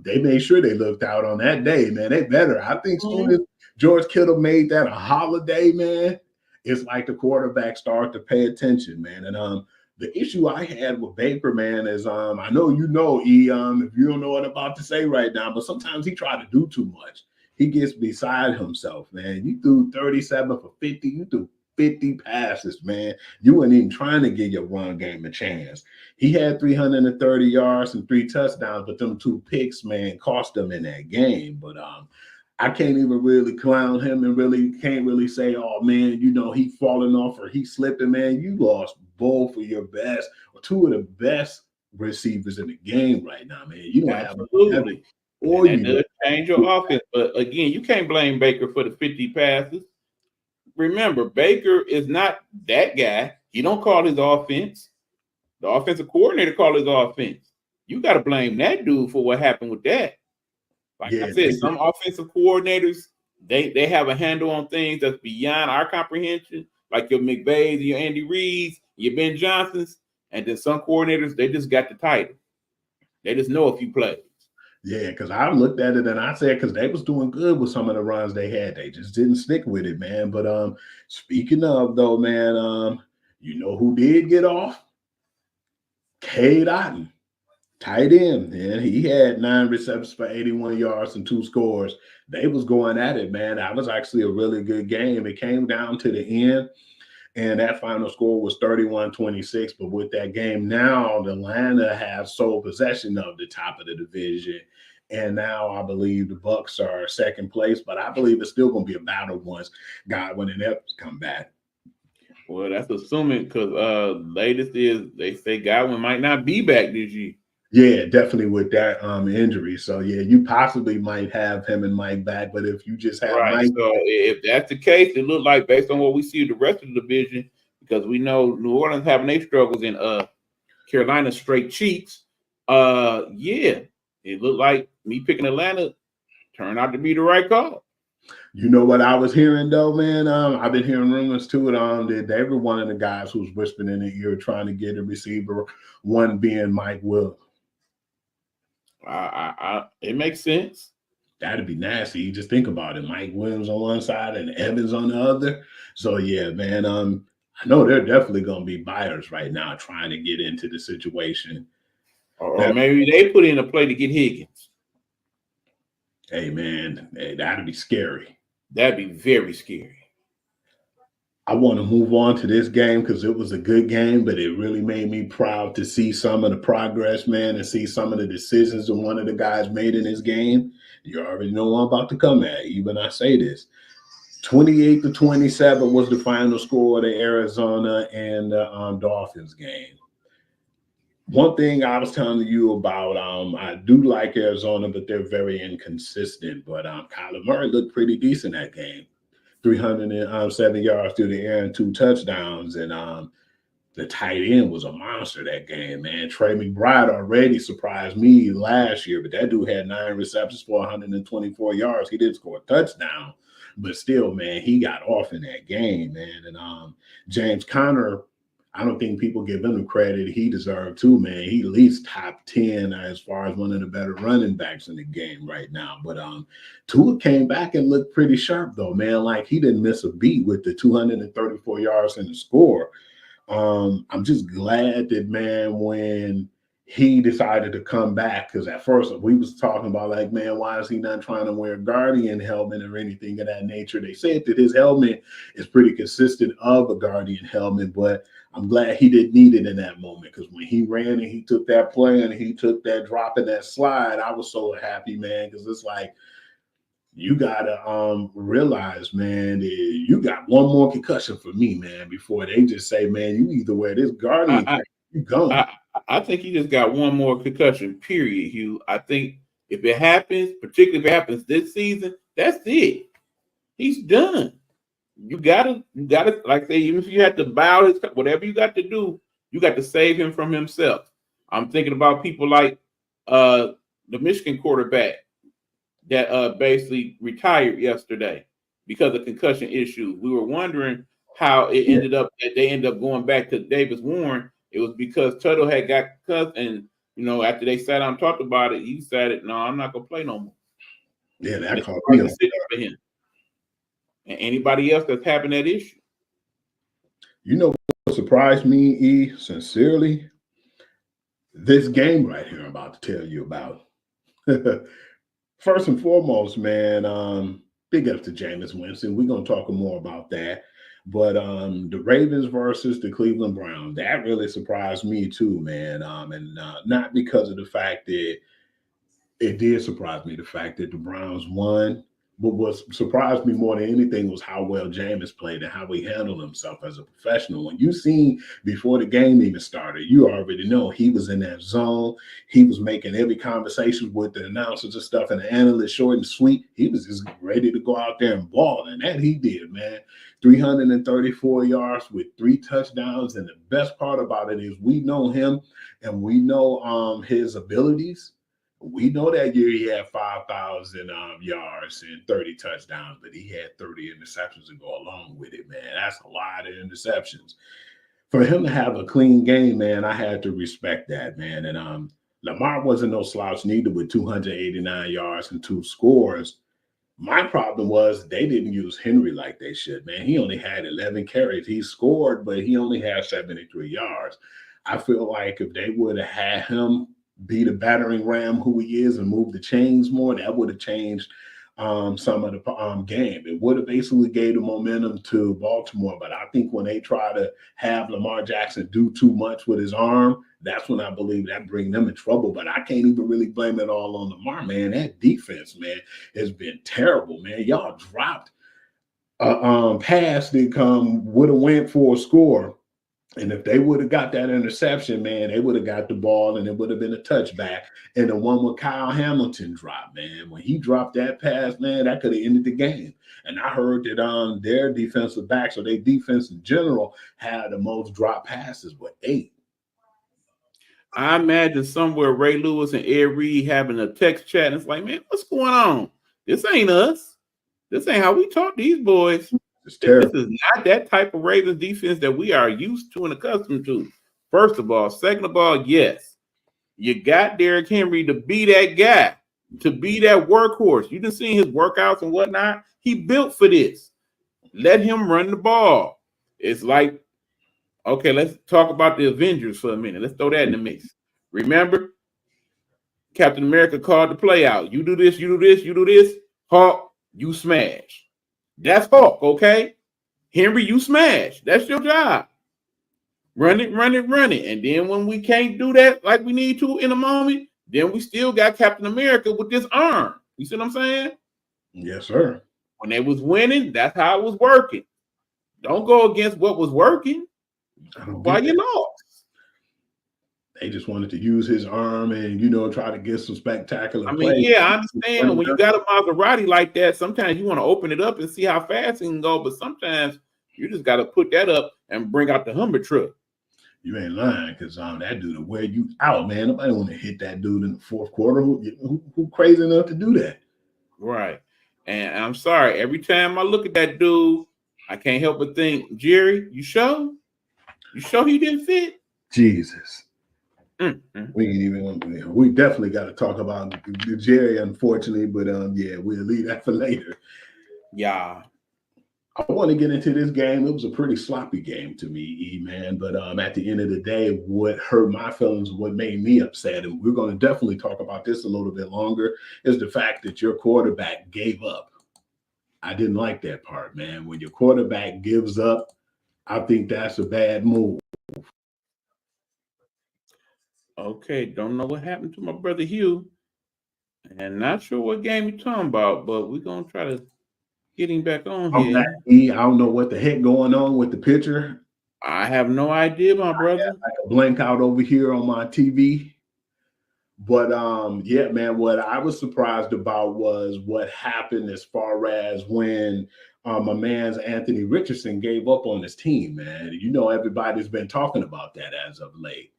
They made sure they looked out on that day, man. They better. I think soon as George Kittle made that a holiday, man, it's like the quarterback start to pay attention, man. And the issue I had with Baker, man, is I know you know, if you don't know what I'm about to say right now, but sometimes he try to do too much. He gets beside himself, man. You threw 37 for 50. You threw 50 passes, man. You weren't even trying to give your run game a chance. He had 330 yards and 3 touchdowns, but them 2 picks, man, cost them in that game. But I can't even really clown him and really can't really say, oh, man, he falling off or he slipping, man. You lost both of your best or 2 of the best receivers in the game right now, man. You don't absolutely. Or you does change your offense. But again, you can't blame Baker for the 50 passes. Remember, Baker is not that guy. He don't call his offense. The offensive coordinator call his offense. You got to blame that dude for what happened with that. Like I said, some offensive coordinators, they have a handle on things that's beyond our comprehension, like your McVays, your Andy Reeds, your Ben Johnsons, And then some coordinators, they just got the title. They just know a few plays. Yeah, because I looked at it and I said, because they was doing good with some of the runs they had. They just didn't stick with it, man. But speaking of though, man, you know who did get off? Cade Otton, tight end, man. He had 9 receptions for 81 yards and 2 scores. They was going at it, man. That was actually a really good game. It came down to the end, and that final score was 31-26. But with that game now, Atlanta has sole possession of the top of the division. And now I believe the Bucks are second place, but I believe it's still going to be a battle once Godwin and Evans come back. Well, that's assuming because latest is they say Godwin might not be back this year. Yeah, definitely with that injury. So yeah, you possibly might have him and Mike back, but if you just have Right. Mike, So if that's the case, it looked like based on what we see the rest of the division, because we know New Orleans having their struggles in Carolina straight cheeks. Yeah, it looked like me picking Atlanta turned out to be the right call. you know what I was hearing though, man. I've been hearing rumors too that they were one of the guys who's whispering in the ear trying to get a receiver, one being Mike Will. It makes sense. That'd be nasty. You just think about it. Mike Williams on one side and Evans on the other. So yeah, man. I know they're definitely gonna be buyers right now trying to get into the situation. Or maybe they put in a play to get Higgins. Hey man, that'd be scary. That'd be very scary. I want to move on to this game because it was a good game, but it really made me proud to see some of the progress, man, and see some of the decisions that one of the guys made in this game. You already know what I'm about to come at, even I say this. 28-27 was the final score of the Arizona and Dolphins game. One thing I was telling you about, I do like Arizona, but they're very inconsistent. But Kyler Murray looked pretty decent that game. 307 yards through the air and 2 touchdowns. And the tight end was a monster that game, man. Trey McBride already surprised me last year, but that dude had 9 receptions for 124 yards. He didn't score a touchdown, but still, man, he got off in that game, man. And James Conner, I don't think people give him the credit he deserved too, man. He at least top 10 as far as one of the better running backs in the game right now. But Tua came back and looked pretty sharp though, man. Like he didn't miss a beat with the 234 yards and the score. I'm just glad that, man, when he decided to come back, because at first we was talking about like, man, why is he not trying to wear a Guardian helmet or anything of that nature? They said that his helmet is pretty consistent of a Guardian helmet, but I'm glad he didn't need it in that moment, because when he ran and he took that play and he took that drop and that slide, I was so happy, man, because it's like, you gotta realize, man, you got one more concussion for me, man, before they just say, man, you either wear this Guardian, you gone. I think he just got one more concussion, period, Hugh. I think if it happens, particularly if it happens this season, that's it. He's done. You gotta, like I say, even if you have to bow his, whatever you got to do, you got to save him from himself. I'm thinking about people like the Michigan quarterback that basically retired yesterday because of concussion issues. We were wondering how it ended up that they ended up going back to Davis Warren. It was because Tuttle had got cut, and after they sat down and talked about it, he said, "No, I'm not gonna play no more." Yeah, that caught me on for him. And anybody else that's having that issue. You know what surprised me, E, sincerely? This game right here I'm about to tell you about. First and foremost, man, big up to Jameis Winston. We're going to talk more about that. But the Ravens versus the Cleveland Browns, that really surprised me too, man. And not because of the fact that it did surprise me, the fact that the Browns won. But what surprised me more than anything was how well Jameis played and how he handled himself as a professional. When you seen before the game even started, you already know he was in that zone. He was making every conversation with the announcers and stuff, and the analysts, short and sweet. He was just ready to go out there and ball, and that he did, man. 334 yards with 3 touchdowns, and the best part about it is we know him and we know his abilities. We know that year he had 5,000 yards and 30 touchdowns, but he had 30 interceptions to go along with it, man. That's a lot of interceptions. for him to have a clean game, man, I had to respect that, man. And Lamar wasn't no slouch neither with 289 yards and 2 scores. My problem was they didn't use Henry like they should, man. He only had 11 carries. He scored, but he only had 73 yards. I feel like if they would have had him be the battering ram who he is and move the chains more, that would have changed some of the game. It would have basically gave the momentum to Baltimore. But I think when they try to have Lamar Jackson do too much with his arm, that's when I believe that bring them in trouble. But I can't even really blame it all on Lamar, man. That defense, man, has been terrible, man. Y'all dropped a pass that would have went for a score. And if they would have got that interception, man, they would have got the ball and it would have been a touchback. And the one with Kyle Hamilton dropped, man. When he dropped that pass, man, that could have ended the game. And I heard that their defensive backs or their defense in general had the most drop passes with 8. I imagine somewhere Ray Lewis and Ed Reed having a text chat, and it's like, man, what's going on? This ain't us. This ain't how we talk to these boys. This is not that type of Ravens defense that we are used to and accustomed to. First of all. Second of all, yes, you got Derrick Henry to be that guy, to be that workhorse. You done seen his workouts and whatnot. He built for this. Let him run the ball. It's like, okay, let's talk about the Avengers for a minute. Let's throw that in the mix. Remember, Captain America called the play out. You do this, you do this, you do this. Hulk, you smash. That's Hulk, okay? Henry, you smash. That's your job. Run it, run it, run it. And then when we can't do that like we need to in a moment, then we still got Captain America with this arm. You see what I'm saying? Yes, sir. When they was winning, that's how it was working. Don't go against what was working. Why you lost? They just wanted to use his arm and, try to get some spectacular plays. I mean, yeah, I understand. When you got a Maserati like that, sometimes you want to open it up and see how fast it can go, but sometimes you just got to put that up and bring out the Hummer truck. You ain't lying, because that dude will wear you out, man. Nobody want to hit that dude in the fourth quarter. Who crazy enough to do that? Right. And I'm sorry, every time I look at that dude, I can't help but think, Jerry, you sure he didn't fit? Jesus. We definitely got to talk about Jerry, unfortunately, but yeah, we'll leave that for later. Yeah. I want to get into this game. It was a pretty sloppy game to me, man. But at the end of the day, what hurt my feelings, what made me upset, and we're going to definitely talk about this a little bit longer, is the fact that your quarterback gave up. I didn't like that part, man. When your quarterback gives up, I think that's a bad move. Okay, don't know what happened to my brother Hugh, and not sure what game you're talking about, but we're going to try to get him back on here. I don't know what the heck going on with the pitcher. I have no idea, my brother. I got like a blank out over here on my TV. But yeah, man, what I was surprised about was what happened as far as when my man's Anthony Richardson gave up on his team, man. Everybody's been talking about that as of late.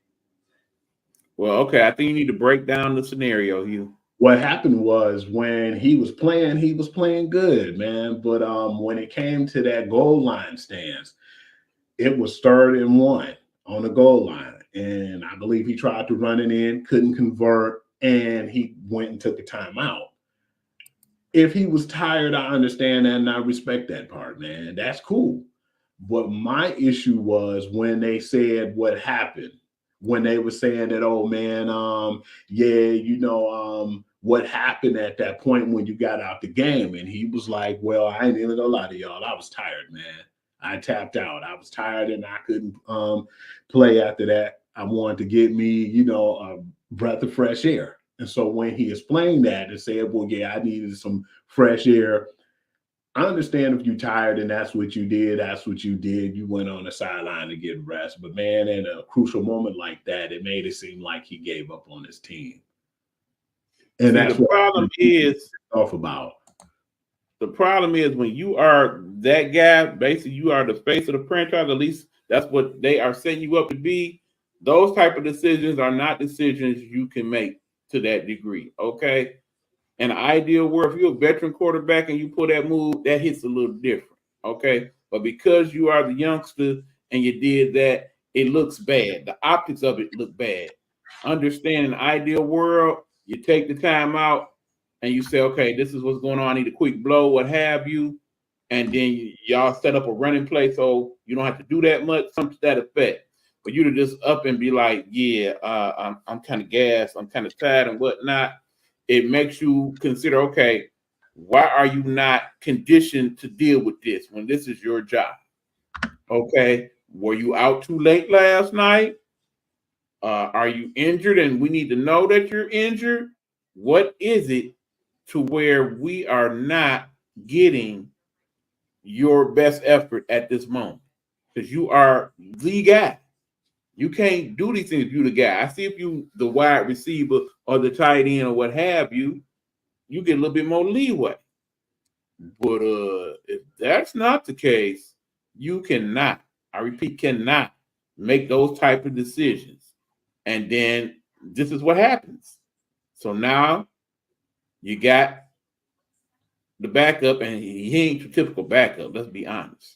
Well, okay, I think you need to break down the scenario, Hugh. What happened was when he was playing good, man. But when it came to that goal line stance, it was 3rd and 1 on the goal line. And I believe he tried to run it in, couldn't convert, and he went and took a timeout. If he was tired, I understand that and I respect that part, man. That's cool. But my issue was when they said what happened. When they were saying that, oh man, what happened at that point when you got out the game? And he was like, well, I ain't even gonna lie to y'all. I was tired, man. I tapped out. I was tired and I couldn't play after that. I wanted to get me, a breath of fresh air. And so when he explained that and said, well, yeah, I needed some fresh air. I understand if you're tired and that's what you did, that's what you did. You went on the sideline to get rest. But, man, in a crucial moment like that, it made it seem like he gave up on his team. And that's the problem is off about. The problem is when you are that guy, basically you are the face of the franchise, at least that's what they are setting you up to be. Those type of decisions are not decisions you can make to that degree, okay? In an ideal world, if you're a veteran quarterback and you pull that move, that hits a little different, okay? But because you are the youngster and you did that, it looks bad. The optics of it look bad. Understanding the ideal world, you take the time out and you say, okay, this is what's going on. I need a quick blow, what have you. And then y'all set up a running play so you don't have to do that much, something to that effect. For you to just up and be like, yeah, I'm kind of gassed, I'm kind of tired and whatnot. It makes you consider, okay, why are you not conditioned to deal with this when this is your job? Okay, were you out too late last night? Are you injured and we need to know that you're injured? What is it to where we are not getting your best effort at this moment? Because you are the guy. You can't do these things if you're the guy. I see if you the wide receiver or the tight end or what have you, you get a little bit more leeway. But if that's not the case, you cannot, I repeat, cannot make those type of decisions. And then this is what happens. So now you got the backup, and he ain't your typical backup, let's be honest.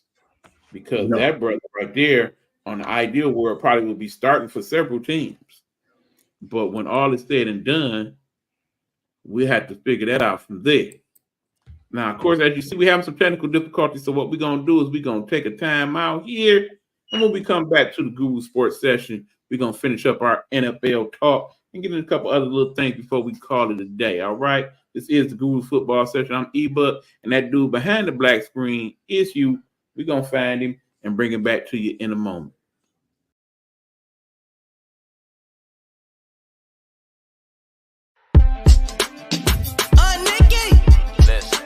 Because that brother right there on the ideal world probably will be starting for several teams. But when all is said and done, we have to figure that out from there. Now, of course, as you see, we have some technical difficulties. So what we're going to do is we're going to take a time out here. And when we come back to the Google Sports session, we're going to finish up our NFL talk and get in a couple other little things before we call it a day. All right. This is the Google Football session. I'm eBuck, and that dude behind the black screen is you. We're going to find him and bring him back to you in a moment.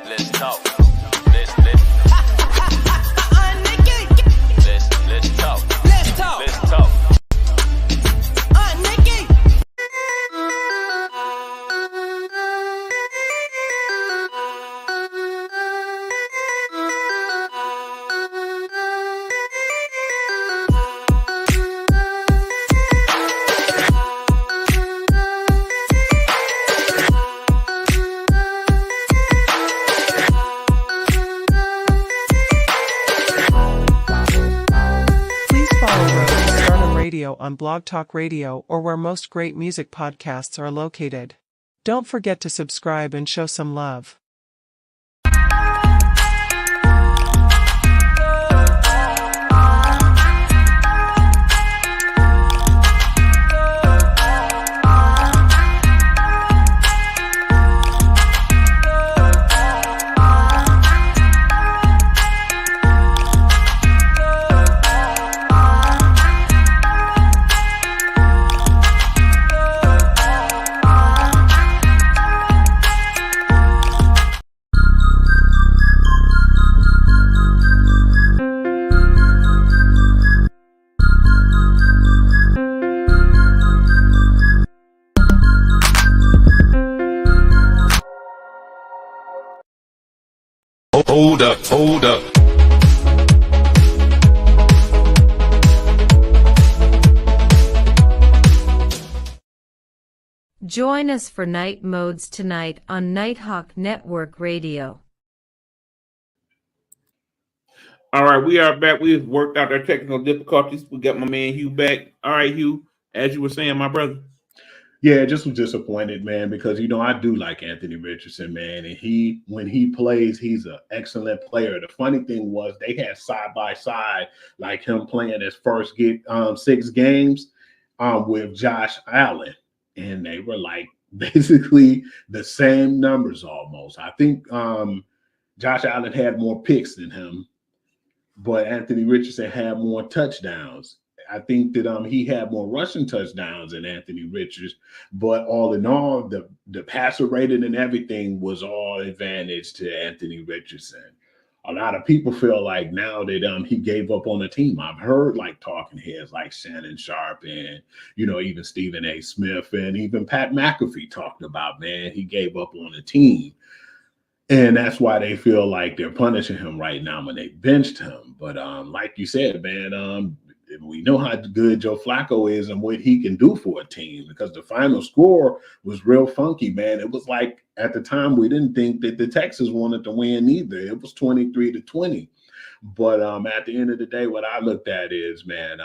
Let's talk. Let's talk. On Blog Talk Radio or where most great music podcasts are located. Don't forget to subscribe and show some love. Hold up. Join us for Night Modes tonight on Nighthawk Network Radio. All right, we are back. We've worked out our technical difficulties. We got my man Hugh back. All right, Hugh, as you were saying, my brother. Yeah, just was disappointed, man, because, I do like Anthony Richardson, man. And when he plays, he's an excellent player. The funny thing was they had side-by-side, like him playing his first 6 games with Josh Allen. And they were like basically the same numbers almost. I think Josh Allen had more picks than him, but Anthony Richardson had more touchdowns. I think that he had more rushing touchdowns than Anthony Richards, but all in all, the passer rating and everything was all advantage to Anthony Richardson. A lot of people feel like now that he gave up on the team. I've heard like talking heads like Shannon Sharp and even Stephen A. Smith and even Pat McAfee talked about, man, he gave up on the team. And that's why they feel like they're punishing him right now when they benched him. But like you said, man, we know how good Joe Flacco is and what he can do for a team, because the final score was real funky, man. It was like at the time we didn't think that the Texans wanted to win either. It was 23-20. But at the end of the day, what I looked at is, man,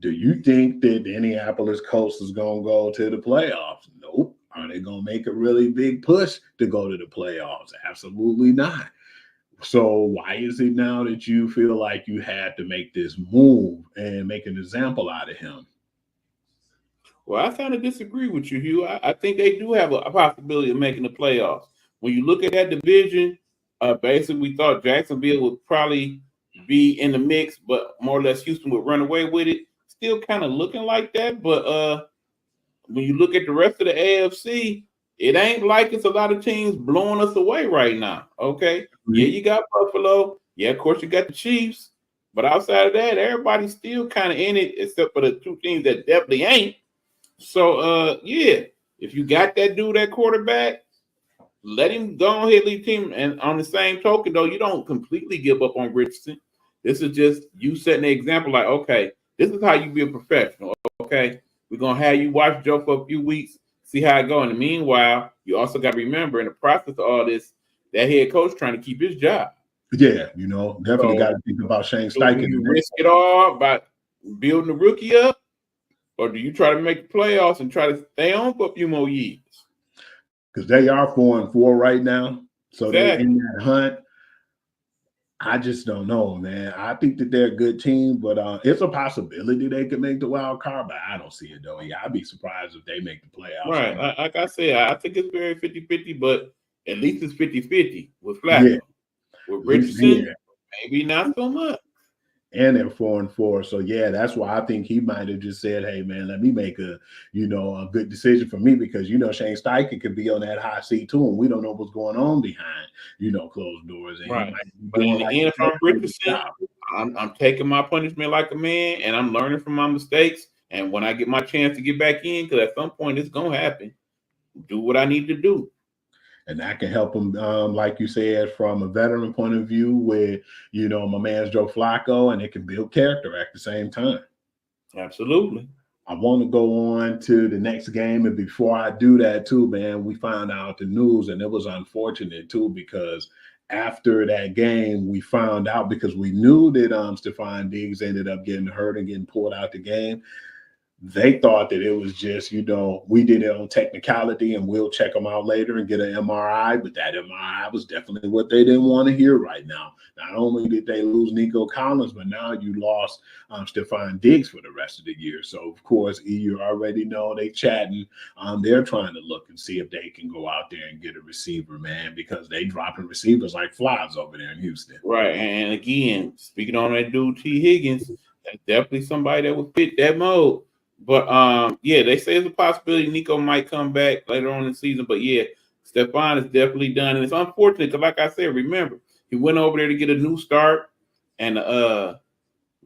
Do you think that the Indianapolis Colts is going to go to the playoffs? Nope. Are they going to make a really big push to go to the playoffs? Absolutely not. So why is it now that you feel like you had to make this move and make an example out of him? Well, I kind of disagree with you, Hugh. I think they do have a possibility of making the playoffs. When you look at that division, basically we thought Jacksonville would probably be in the mix, but more or less Houston would run away with it. Still kind of looking like that, but when you look at the rest of the AFC, it ain't like it's a lot of teams blowing us away right now. Okay. Yeah, you got Buffalo. Yeah, of course you got the Chiefs. But outside of that, everybody's still kind of in it, except for the two teams that definitely ain't. So yeah, if you got that dude at quarterback, let him go ahead lead team. And on the same token, though, you don't completely give up on Richardson. This is just you setting the example, like, okay, this is how you be a professional. Okay. We're gonna have you watch Joe for a few weeks, see how it goes. In the meanwhile, you also got to remember in the process of all this, that head coach trying to keep his job. Yeah, definitely got to think about Shane Steichen. Do you risk it all by building the rookie up, or do you try to make the playoffs and try to stay on for a few more years? Because they are 4-4 right now, so they're in that hunt. I just don't know, man. I think that they're a good team, but it's a possibility they could make the wild card, but I don't see it, though. Yeah, I'd be surprised if they make the playoffs. Right. Like I said, I think it's very 50-50, but at least it's 50-50 with Flacco. Yeah. With Richardson, maybe not so much. And they're 4-4. So yeah, that's why I think he might have just said, hey man, let me make a good decision for me, because Shane Steichen could be on that hot seat too, and we don't know what's going on behind closed doors. And right. But in the end, if I'm Richardson, I'm taking my punishment like a man, and I'm learning from my mistakes. And when I get my chance to get back in, because at some point it's gonna happen, do what I need to do. And that can help him, like you said, from a veteran point of view with, my man's Joe Flacco, and it can build character at the same time. Absolutely. I want to go on to the next game. And before I do that too, man, we found out the news, and it was unfortunate too, because after that game, we found out, because we knew that Stephon Diggs ended up getting hurt and getting pulled out the game. They thought that it was just, we did it on technicality and we'll check them out later and get an MRI. But that MRI was definitely what they didn't want to hear right now. Not only did they lose Nico Collins, but now you lost Stephon Diggs for the rest of the year. So, of course, you already know they chatting. They're trying to look and see if they can go out there and get a receiver, man, because they dropping receivers like flies over there in Houston. Right. And again, speaking on that dude, T. Higgins, that's definitely somebody that would fit that mode. But yeah, they say it's a possibility Nico might come back later on in the season. But yeah, Stephon is definitely done, and it's unfortunate because, like I said, remember he went over there to get a new start and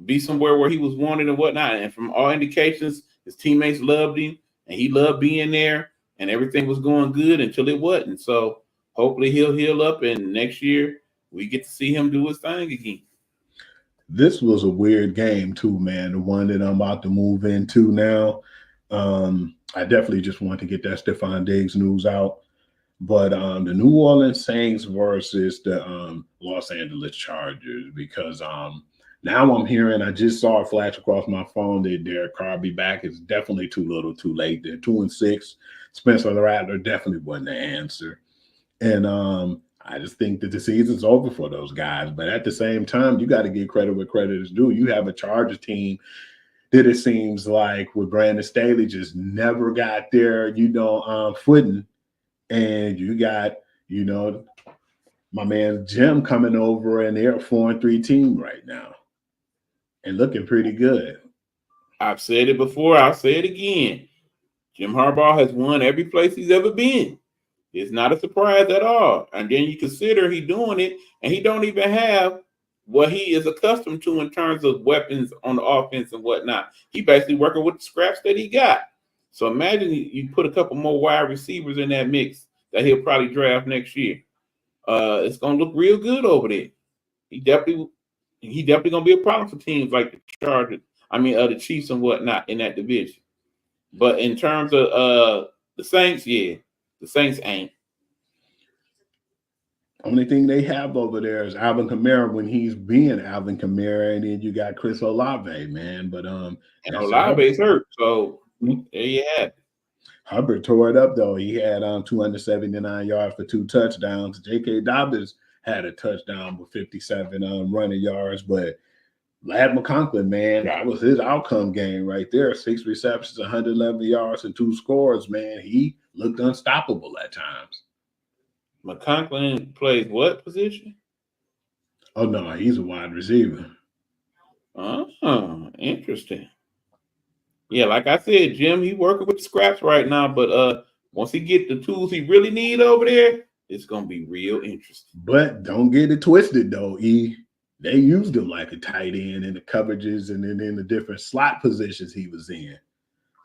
be somewhere where he was wanted and whatnot. And from all indications, his teammates loved him, and he loved being there, and everything was going good until it wasn't. So hopefully he'll heal up, and next year we get to see him do his thing again. This was a weird game too, man. The one that I'm about to move into now. I definitely just want to get that Stephon Diggs news out. But the New Orleans Saints versus the Los Angeles Chargers, because now I'm hearing, I just saw it flash across my phone that Derek Carr be back. It's definitely too little, too late. They're 2-6. Spencer Rattler definitely wasn't the answer. And I just think that the season's over for those guys. But at the same time, you got to give credit where credit is due. You have a Chargers team that it seems like with Brandon Staley just never got their, footing. And you got, my man Jim coming over, and they're a 4-3 team right now and looking pretty good. I've said it before. I'll say it again. Jim Harbaugh has won every place he's ever been. It's not a surprise at all. And then you consider he doing it, and he don't even have what he is accustomed to in terms of weapons on the offense and whatnot. He basically working with the scraps that he got. So imagine you put a couple more wide receivers in that mix that he'll probably draft next year. It's gonna look real good over there. He definitely gonna be a problem for teams like the Chargers. The Chiefs and whatnot in that division. But in terms of the Saints, yeah. The Saints ain't. Only thing they have over there is Alvin Kamara when he's being Alvin Kamara, and then you got Chris Olave, man. But And that's all. Olave's hurt, so there you have it. Hubbard tore it up though. He had 279 yards for 2 touchdowns. J.K. Dobbins had a touchdown with 57 running yards, but Lad McConklin, man, that was his outcome game right there. 6 receptions, 111 yards, and 2 scores, man. He looked unstoppable at times. McConklin plays what position? Oh no, he's a wide receiver. Oh, interesting. Yeah, like I said, Jim, he working with the scraps right now, but once he get the tools he really need over there, it's gonna be real interesting. But don't get it twisted though, E. They used him like a tight end in the coverages and then in the different slot positions he was in.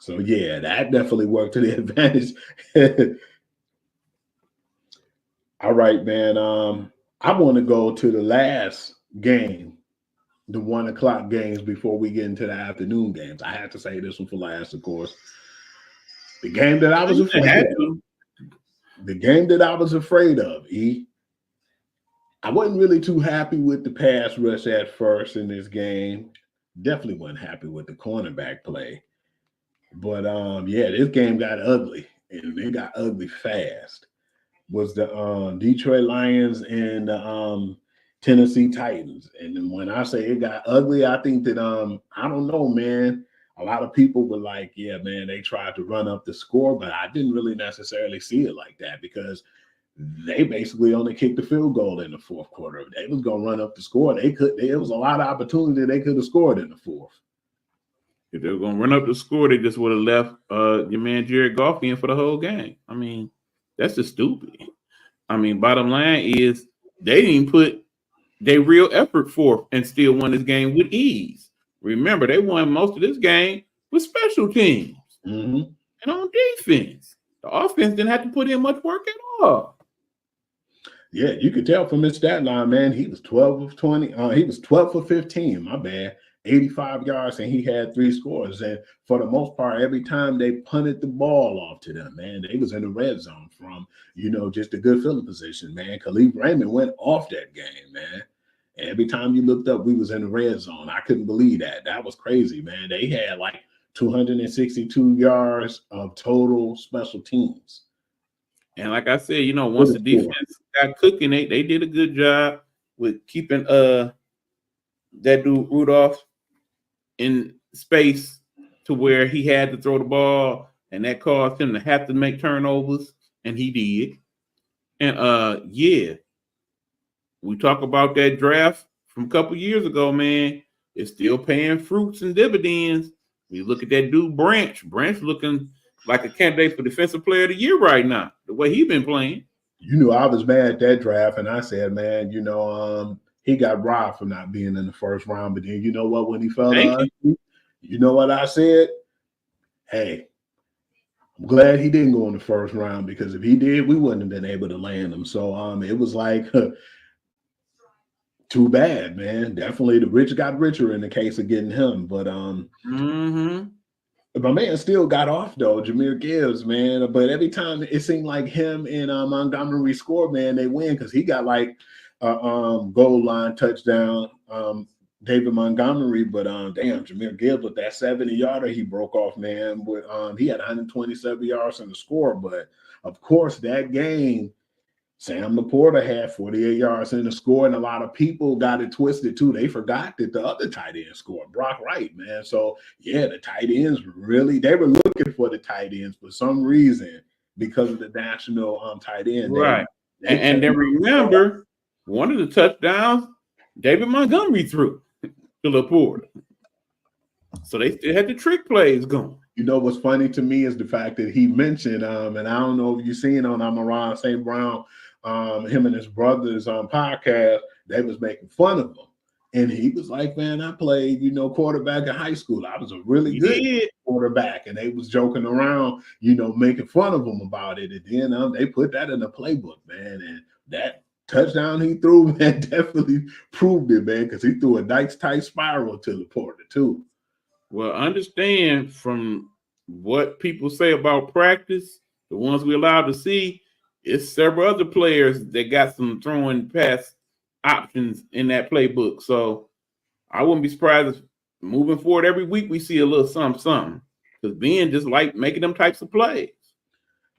So yeah, that definitely worked to the advantage. All right, man. I want to go to the last game, the 1 o'clock games before we get into the afternoon games. I have to say this one for last, of course. The game that I was afraid of. The game that I was afraid of, E. I wasn't really too happy with the pass rush at first in this game. Definitely wasn't happy with the cornerback play. But yeah, this game got ugly, and it got ugly fast. Was the Detroit Lions and the Tennessee Titans. And then when I say it got ugly, I think that I don't know, man. A lot of people were like, yeah, man, they tried to run up the score, but I didn't really necessarily see it like that because they basically only kicked the field goal in the fourth quarter. If they was gonna run up the score, there was a lot of opportunity they could have scored in the fourth. If they were gonna run up the score, they just would have left your man Jared Goff in for the whole game. I mean, that's just stupid. I mean, bottom line is they didn't put their real effort forth and still won this game with ease. Remember, they won most of this game with special teams and on defense. The offense didn't have to put in much work at all. Yeah, you could tell from his stat line, man. He was 12 of 20. He was 12 for 15. My bad. 85 yards, and he had 3 scores. And for the most part, every time they punted the ball off to them, man, they was in the red zone from, just a good field position, man. Khalif Raymond went off that game, man. Every time you looked up, we was in the red zone. I couldn't believe that. That was crazy, man. They had like 262 yards of total special teams. And like I said, once the defense got cooking, they did a good job with keeping that dude Rudolph in space to where he had to throw the ball, and that caused him to have to make turnovers, and he did. And yeah, we talk about that draft from a couple years ago, man. It's still paying fruits and dividends. We look at that dude Branch looking like a candidate for Defensive Player of the Year right now, the way he's been playing. I was mad at that draft, and I said, man, he got robbed for not being in the first round. But then you know what? When he fell on, you know what I said? Hey, I'm glad he didn't go in the first round because if he did, we wouldn't have been able to land him. So it was like too bad, man. Definitely the rich got richer in the case of getting him. But my man still got off though, Jahmyr Gibbs, man. But every time it seemed like him and Montgomery scored, man, they win because he got like goal line touchdown, David Montgomery, but damn, Jahmyr Gibbs with that 70-yarder he broke off, man. With he had 127 yards in the score, but of course that game, Sam Laporta had 48 yards in the score, and a lot of people got it twisted too. They forgot that the other tight end scored, Brock Wright, man. So yeah, the tight ends they were looking for the tight ends for some reason because of the national tight end, right? And then remember, one of the touchdowns David Montgomery threw to Laporta. So they still had the trick plays going. What's funny to me is the fact that he mentioned, and I don't know if you've seen on Amon St. Brown, him and his brothers on podcast, they was making fun of him. And he was like, man, I played, quarterback in high school. I was a really good quarterback. And they was joking around, making fun of him about it. And then they put that in the playbook, man. And that touchdown he threw, man, definitely proved it, man, because he threw a nice tight spiral to Laporta, too. Well, understand from what people say about practice, the ones we're allowed to see, it's several other players that got some throwing pass options in that playbook. So I wouldn't be surprised if moving forward every week we see a little something. Because Ben just like making them types of plays.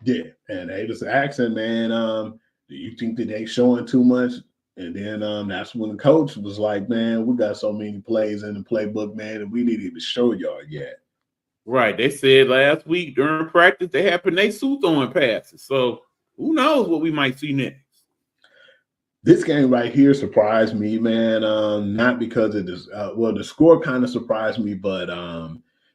Yeah, and they just asking, man, do you think that they showing too much? And then that's when the coach was like, man, we got so many plays in the playbook, man, and we didn't even show y'all yet. Right. They said last week during practice they had Panay Sue throwing passes. So who knows what we might see next. This game right here surprised me, man. Not because of this. Well, the score kind of surprised me, but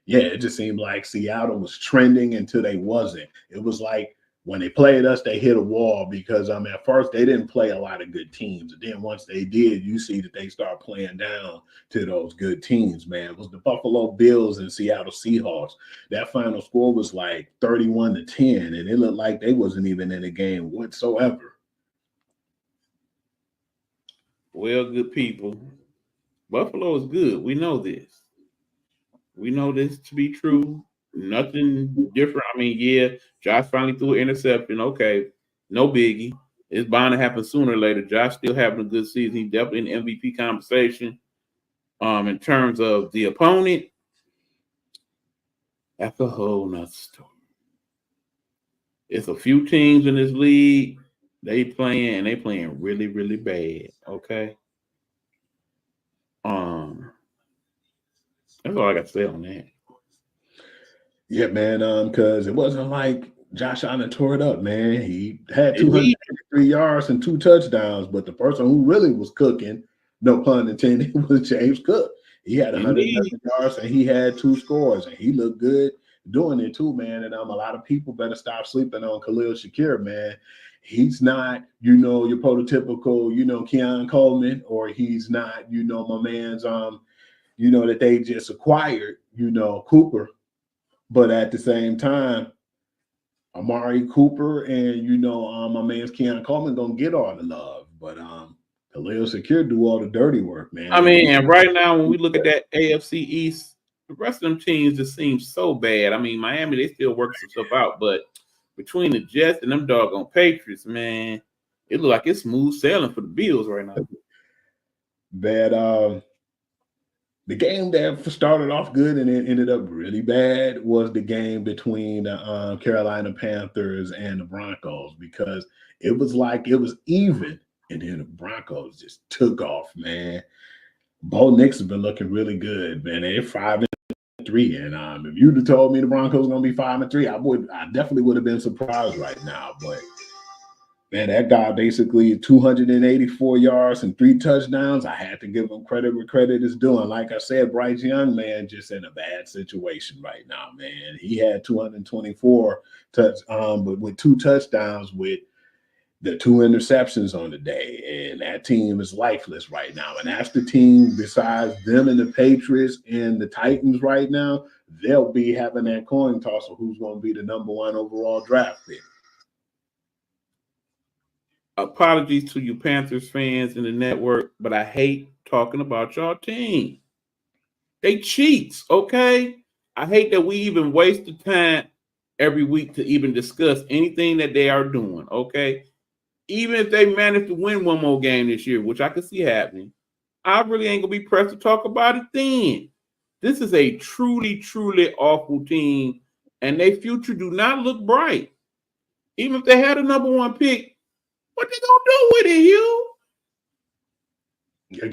yeah, it just seemed like Seattle was trending until they wasn't. It was like when they played us, they hit a wall because at first they didn't play a lot of good teams. And then once they did, you see that they start playing down to those good teams, man. It was the Buffalo Bills and Seattle Seahawks. That final score was like 31-10, and it looked like they wasn't even in the game whatsoever. Well, good people. Buffalo is good. We know this. We know this to be true. Nothing different. I mean, yeah, Josh finally threw an interception. Okay, no biggie. It's bound to happen sooner or later. Josh still having a good season. He's definitely in the MVP conversation. In terms of the opponent, that's a whole nother story. It's a few teams in this league. They playing really, really bad. Okay. That's all I got to say on that. Yeah, man. Because it wasn't like Josh Allen tore it up, man. He had 203 yards and 2 touchdowns, but the person who really was cooking, no pun intended, was James Cook. He had 111 yards and he had 2 scores, and he looked good doing it too, man. And a lot of people better stop sleeping on Khalil Shakir, man. He's not, your prototypical, Keon Coleman, or he's not, my man's that they just acquired, Cooper. But at the same time, Amari Cooper and my man's Keon Coleman gonna get all the love. But Khalil Shakir do all the dirty work, man. I mean, and right now when we look at that AFC East, the rest of them teams just seem so bad. I mean, Miami, they still working some stuff out, but between the Jets and them doggone Patriots, man, it look like it's smooth sailing for the Bills right now. That the game that started off good and it ended up really bad was the game between the Carolina Panthers and the Broncos, because it was like it was even, and then the Broncos just took off, man. Bo Nix has been looking really good, man. They're 5-3, and if you'd have told me the Broncos were gonna be 5-3, I definitely would have been surprised right now, but. Man, that guy basically 284 yards and 3 touchdowns. I had to give him credit where credit is due. Like I said, Bryce Young, man, just in a bad situation right now, man. He had 224 but with 2 touchdowns with the 2 interceptions on the day. And that team is lifeless right now. And that's the team, besides them and the Patriots and the Titans right now, they'll be having that coin toss of who's going to be the #1 overall draft pick. Apologies to you Panthers fans in the network, but I hate talking about y'all team. They cheats, okay? I hate that we even waste the time every week to even discuss anything that they are doing, okay? Even if they manage to win one more game this year, which I can see happening, I really ain't going to be pressed to talk about it then. This is a truly, truly awful team, and their future do not look bright. Even if they had a #1 pick, what they gonna do with it, Hugh?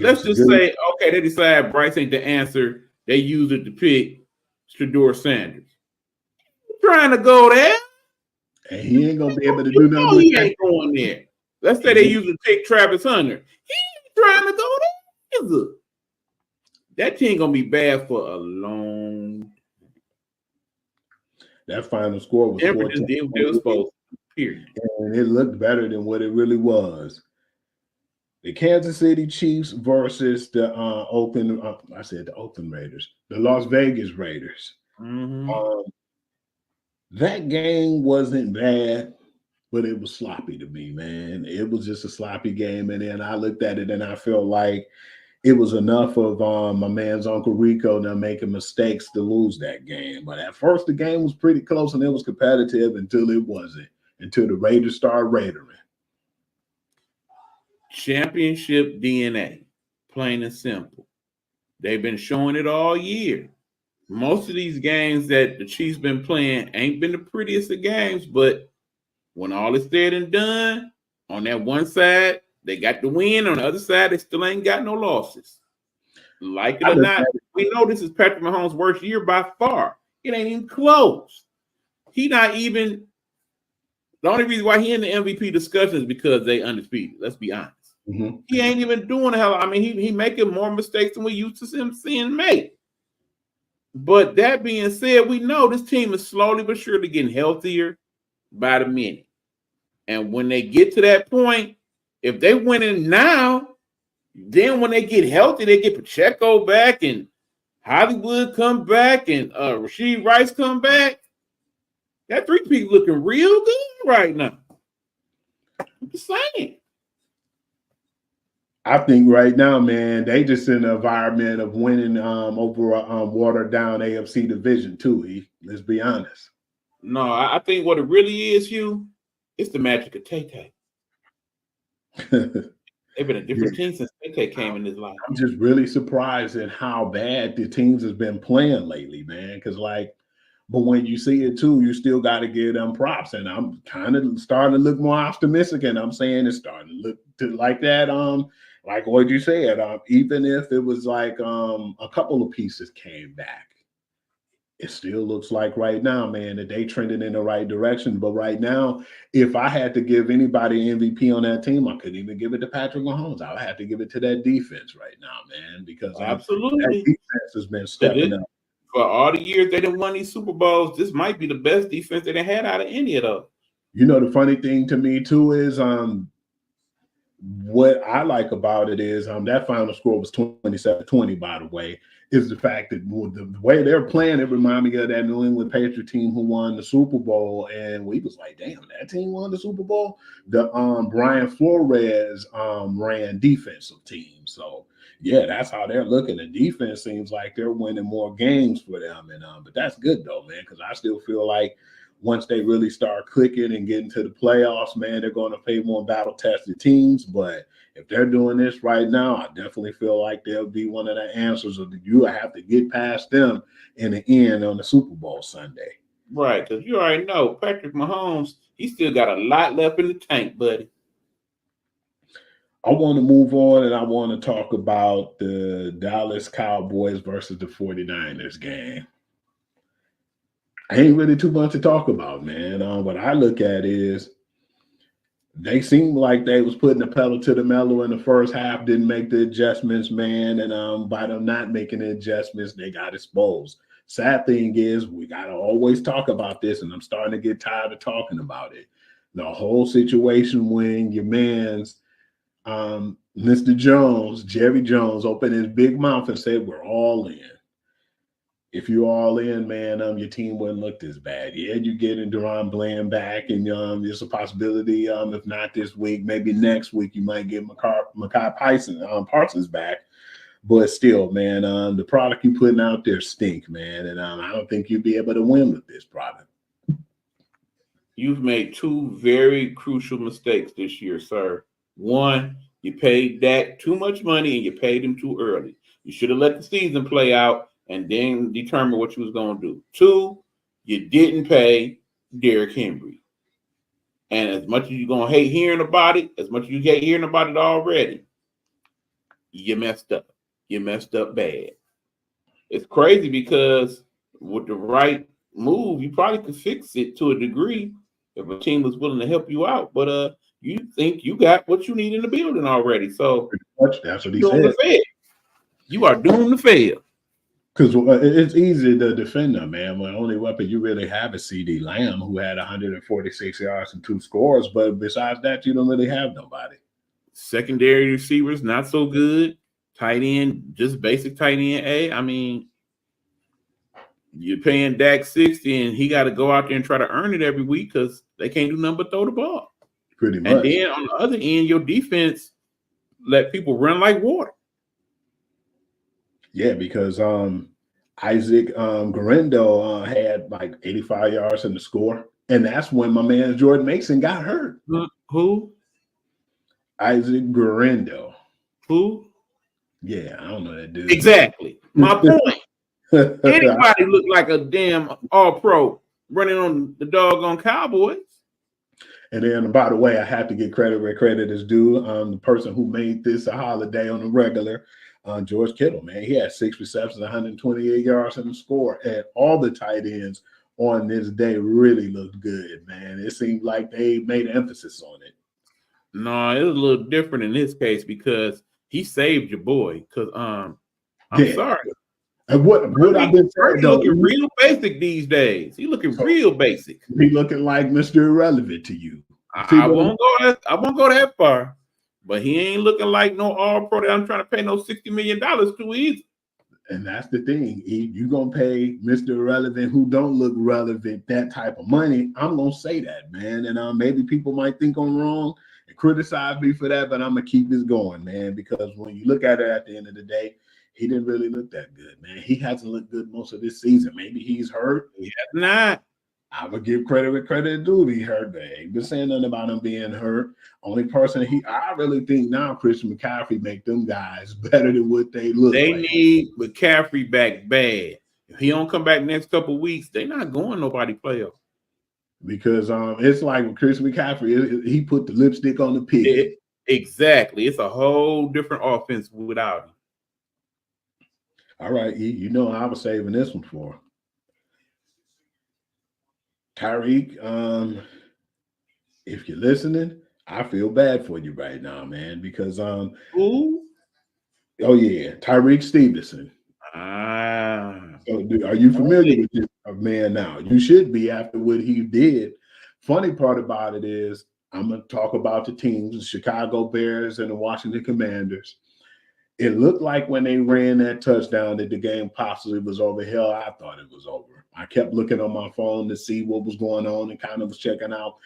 Let's just say, okay, they decide Bryce ain't the answer. They use it to pick Shedeur Sanders. Trying to go there. And he ain't gonna be able to do nothing. He ain't going there. Let's say they use it to pick Travis Hunter. He ain't trying to go there either. That team gonna be bad for a long time. That final score was 14. They were supposed to, period. And it looked better than what it really was. The Kansas City Chiefs versus the Oakland Raiders, the Las Vegas Raiders. Mm-hmm. That game wasn't bad, but it was sloppy to me, man. It was just a sloppy game. And then I looked at it and I felt like it was enough of my man's Uncle Rico now making mistakes to lose that game. But at first, the game was pretty close and it was competitive until it wasn't. until the Raiders start raidering. Championship DNA, plain and simple. They've been showing it all year. Most of these games that the Chiefs been playing ain't been the prettiest of games, but when all is said and done, on that one side, they got the win. On the other side, they still ain't got no losses. Like it or not, we know this is Patrick Mahomes' worst year by far. It ain't even close. He not even the only reason why he in the MVP discussion is because they undefeated. Let's be honest. Mm-hmm. He ain't even doing the hell. I mean, he making more mistakes than we used to him seeing make. But that being said, we know this team is slowly but surely getting healthier by the minute. And when they get to that point, if they winning now, then when they get healthy, they get Pacheco back and Hollywood come back and Rashid Rice come back. That three-peat looking real good right now. I'm just saying. I think right now, man, they just in the environment of winning over a watered down AFC division too. Let's be honest. No, I think what it really is, Hugh, it's the magic of Tay-Tay. They've been a different team since Tay-Tay came in this life. I'm just really surprised at how bad the teams has been playing lately, man. Because but when you see it too, you still got to give them props. And I'm kind of starting to look more optimistic, and I'm saying it's starting to look like that. Like what you said, even if it was like a couple of pieces came back, it still looks like right now, man, that they trending in the right direction. But right now, if I had to give anybody MVP on that team, I couldn't even give it to Patrick Mahomes. I would have to give it to that defense right now, man, because absolutely that defense has been stepping up. For all the years they didn't win these Super Bowls, this might be the best defense that they had out of any of those. You know, the funny thing to me too is what I like about it is that final score was 27-20, by the way, is the fact that the way they're playing, it reminded me of that New England Patriot team who won the Super Bowl. And we was like, damn, that team won the Super Bowl. The Brian Flores ran defensive team. So yeah, that's how they're looking. The defense seems like they're winning more games for them. And but that's good though, man, because I still feel like once they really start clicking and getting to the playoffs, man, they're going to play more battle-tested teams. But if they're doing this right now, I definitely feel like they'll be one of the answers of you have to get past them in the end on the Super Bowl Sunday. Right, because you already know Patrick Mahomes, he still got a lot left in the tank, buddy. I want to move on, and I want to talk about the Dallas Cowboys versus the 49ers game. Ain't really too much to talk about, man. What I look at is they seem like they was putting the pedal to the metal in the first half, didn't make the adjustments, man. And by them not making the adjustments, they got exposed. Sad thing is we got to always talk about this, and I'm starting to get tired of talking about it. The whole situation when your man's Mr. Jones, Jerry Jones, opened his big mouth and said, we're all in. If you're all in, man, your team wouldn't look this bad. Yeah, you getting Deron Bland back, and there's a possibility, if not this week, maybe next week, you might get Micah Parsons back. But still, man, the product you putting out there stink, man, and I don't think you'll be able to win with this product. You've made two very crucial mistakes this year, sir. One, you paid Dak too much money, and you paid him too early. You should have let the season play out and then determine what you was going to do. Two, you didn't pay Derrick Henry. And as much as you're going to hate hearing about it, as much as you hate hearing about it already, you messed up. You messed up bad. It's crazy because with the right move, you probably could fix it to a degree if a team was willing to help you out. But you think you got what you need in the building already. So that's what he said. You are doomed to fail. Because it's easy to defend them, man. When the only weapon you really have is CD Lamb, who had 146 yards and 2 scores. But besides that, you don't really have nobody. Secondary receivers, not so good. Tight end, just basic tight end A. I mean, you're paying Dak 60, and he got to go out there and try to earn it every week because they can't do nothing but throw the ball. Pretty much. And then on the other end, your defense let people run like water. Yeah, because Isaac Guerendo had like 85 yards in the score. And that's when my man Jordan Mason got hurt. Who? Isaac Guerrero. Who? Yeah, I don't know that dude. Exactly. My point. Anybody look like a damn all-pro running on the doggone Cowboys. And then, by the way, I have to get credit where credit is due. The person who made this a holiday on the regular, George Kittle, man. He had 6 receptions, 128 yards in the score. And all the tight ends on this day really looked good, man. It seemed like they made emphasis on it. No, it was a little different in this case because he saved your boy. Because I'm sorry. And what I've been saying, though, looking real basic these days. He looking real basic. He looking like Mr. Irrelevant to you. I won't go that far, but he ain't looking like no all-pro that I'm trying to pay no $60 million to either. And that's the thing. You're going to pay Mr. Irrelevant who don't look relevant that type of money. I'm going to say that, man. And maybe people might think I'm wrong and criticize me for that, but I'm going to keep this going, man, because when you look at it at the end of the day, he didn't really look that good, man. He hasn't looked good most of this season. Maybe he's hurt. He has not. I would give credit where credit is due. He hurt. They ain't been saying nothing about him being hurt. Only person I really think now Christian McCaffrey make them guys better than what they look They like. need McCaffrey back bad. If he don't come back next couple of weeks, they not going nobody playoff. Because it's like with Christian McCaffrey, he put the lipstick on the pig. Exactly. It's a whole different offense without him. All right, you know I was saving this one for Tyreek. If you're listening, I feel bad for you right now, man, because Who? Oh yeah, Tyreek Stevenson. So, are you familiar with this man now? You should be after what he did. Funny part about it is I'm gonna talk about the teams, the Chicago Bears and the Washington Commanders. It looked like when they ran that touchdown that the game possibly was over. Hell, I thought it was over. I kept looking on my phone to see what was going on and kind of was checking out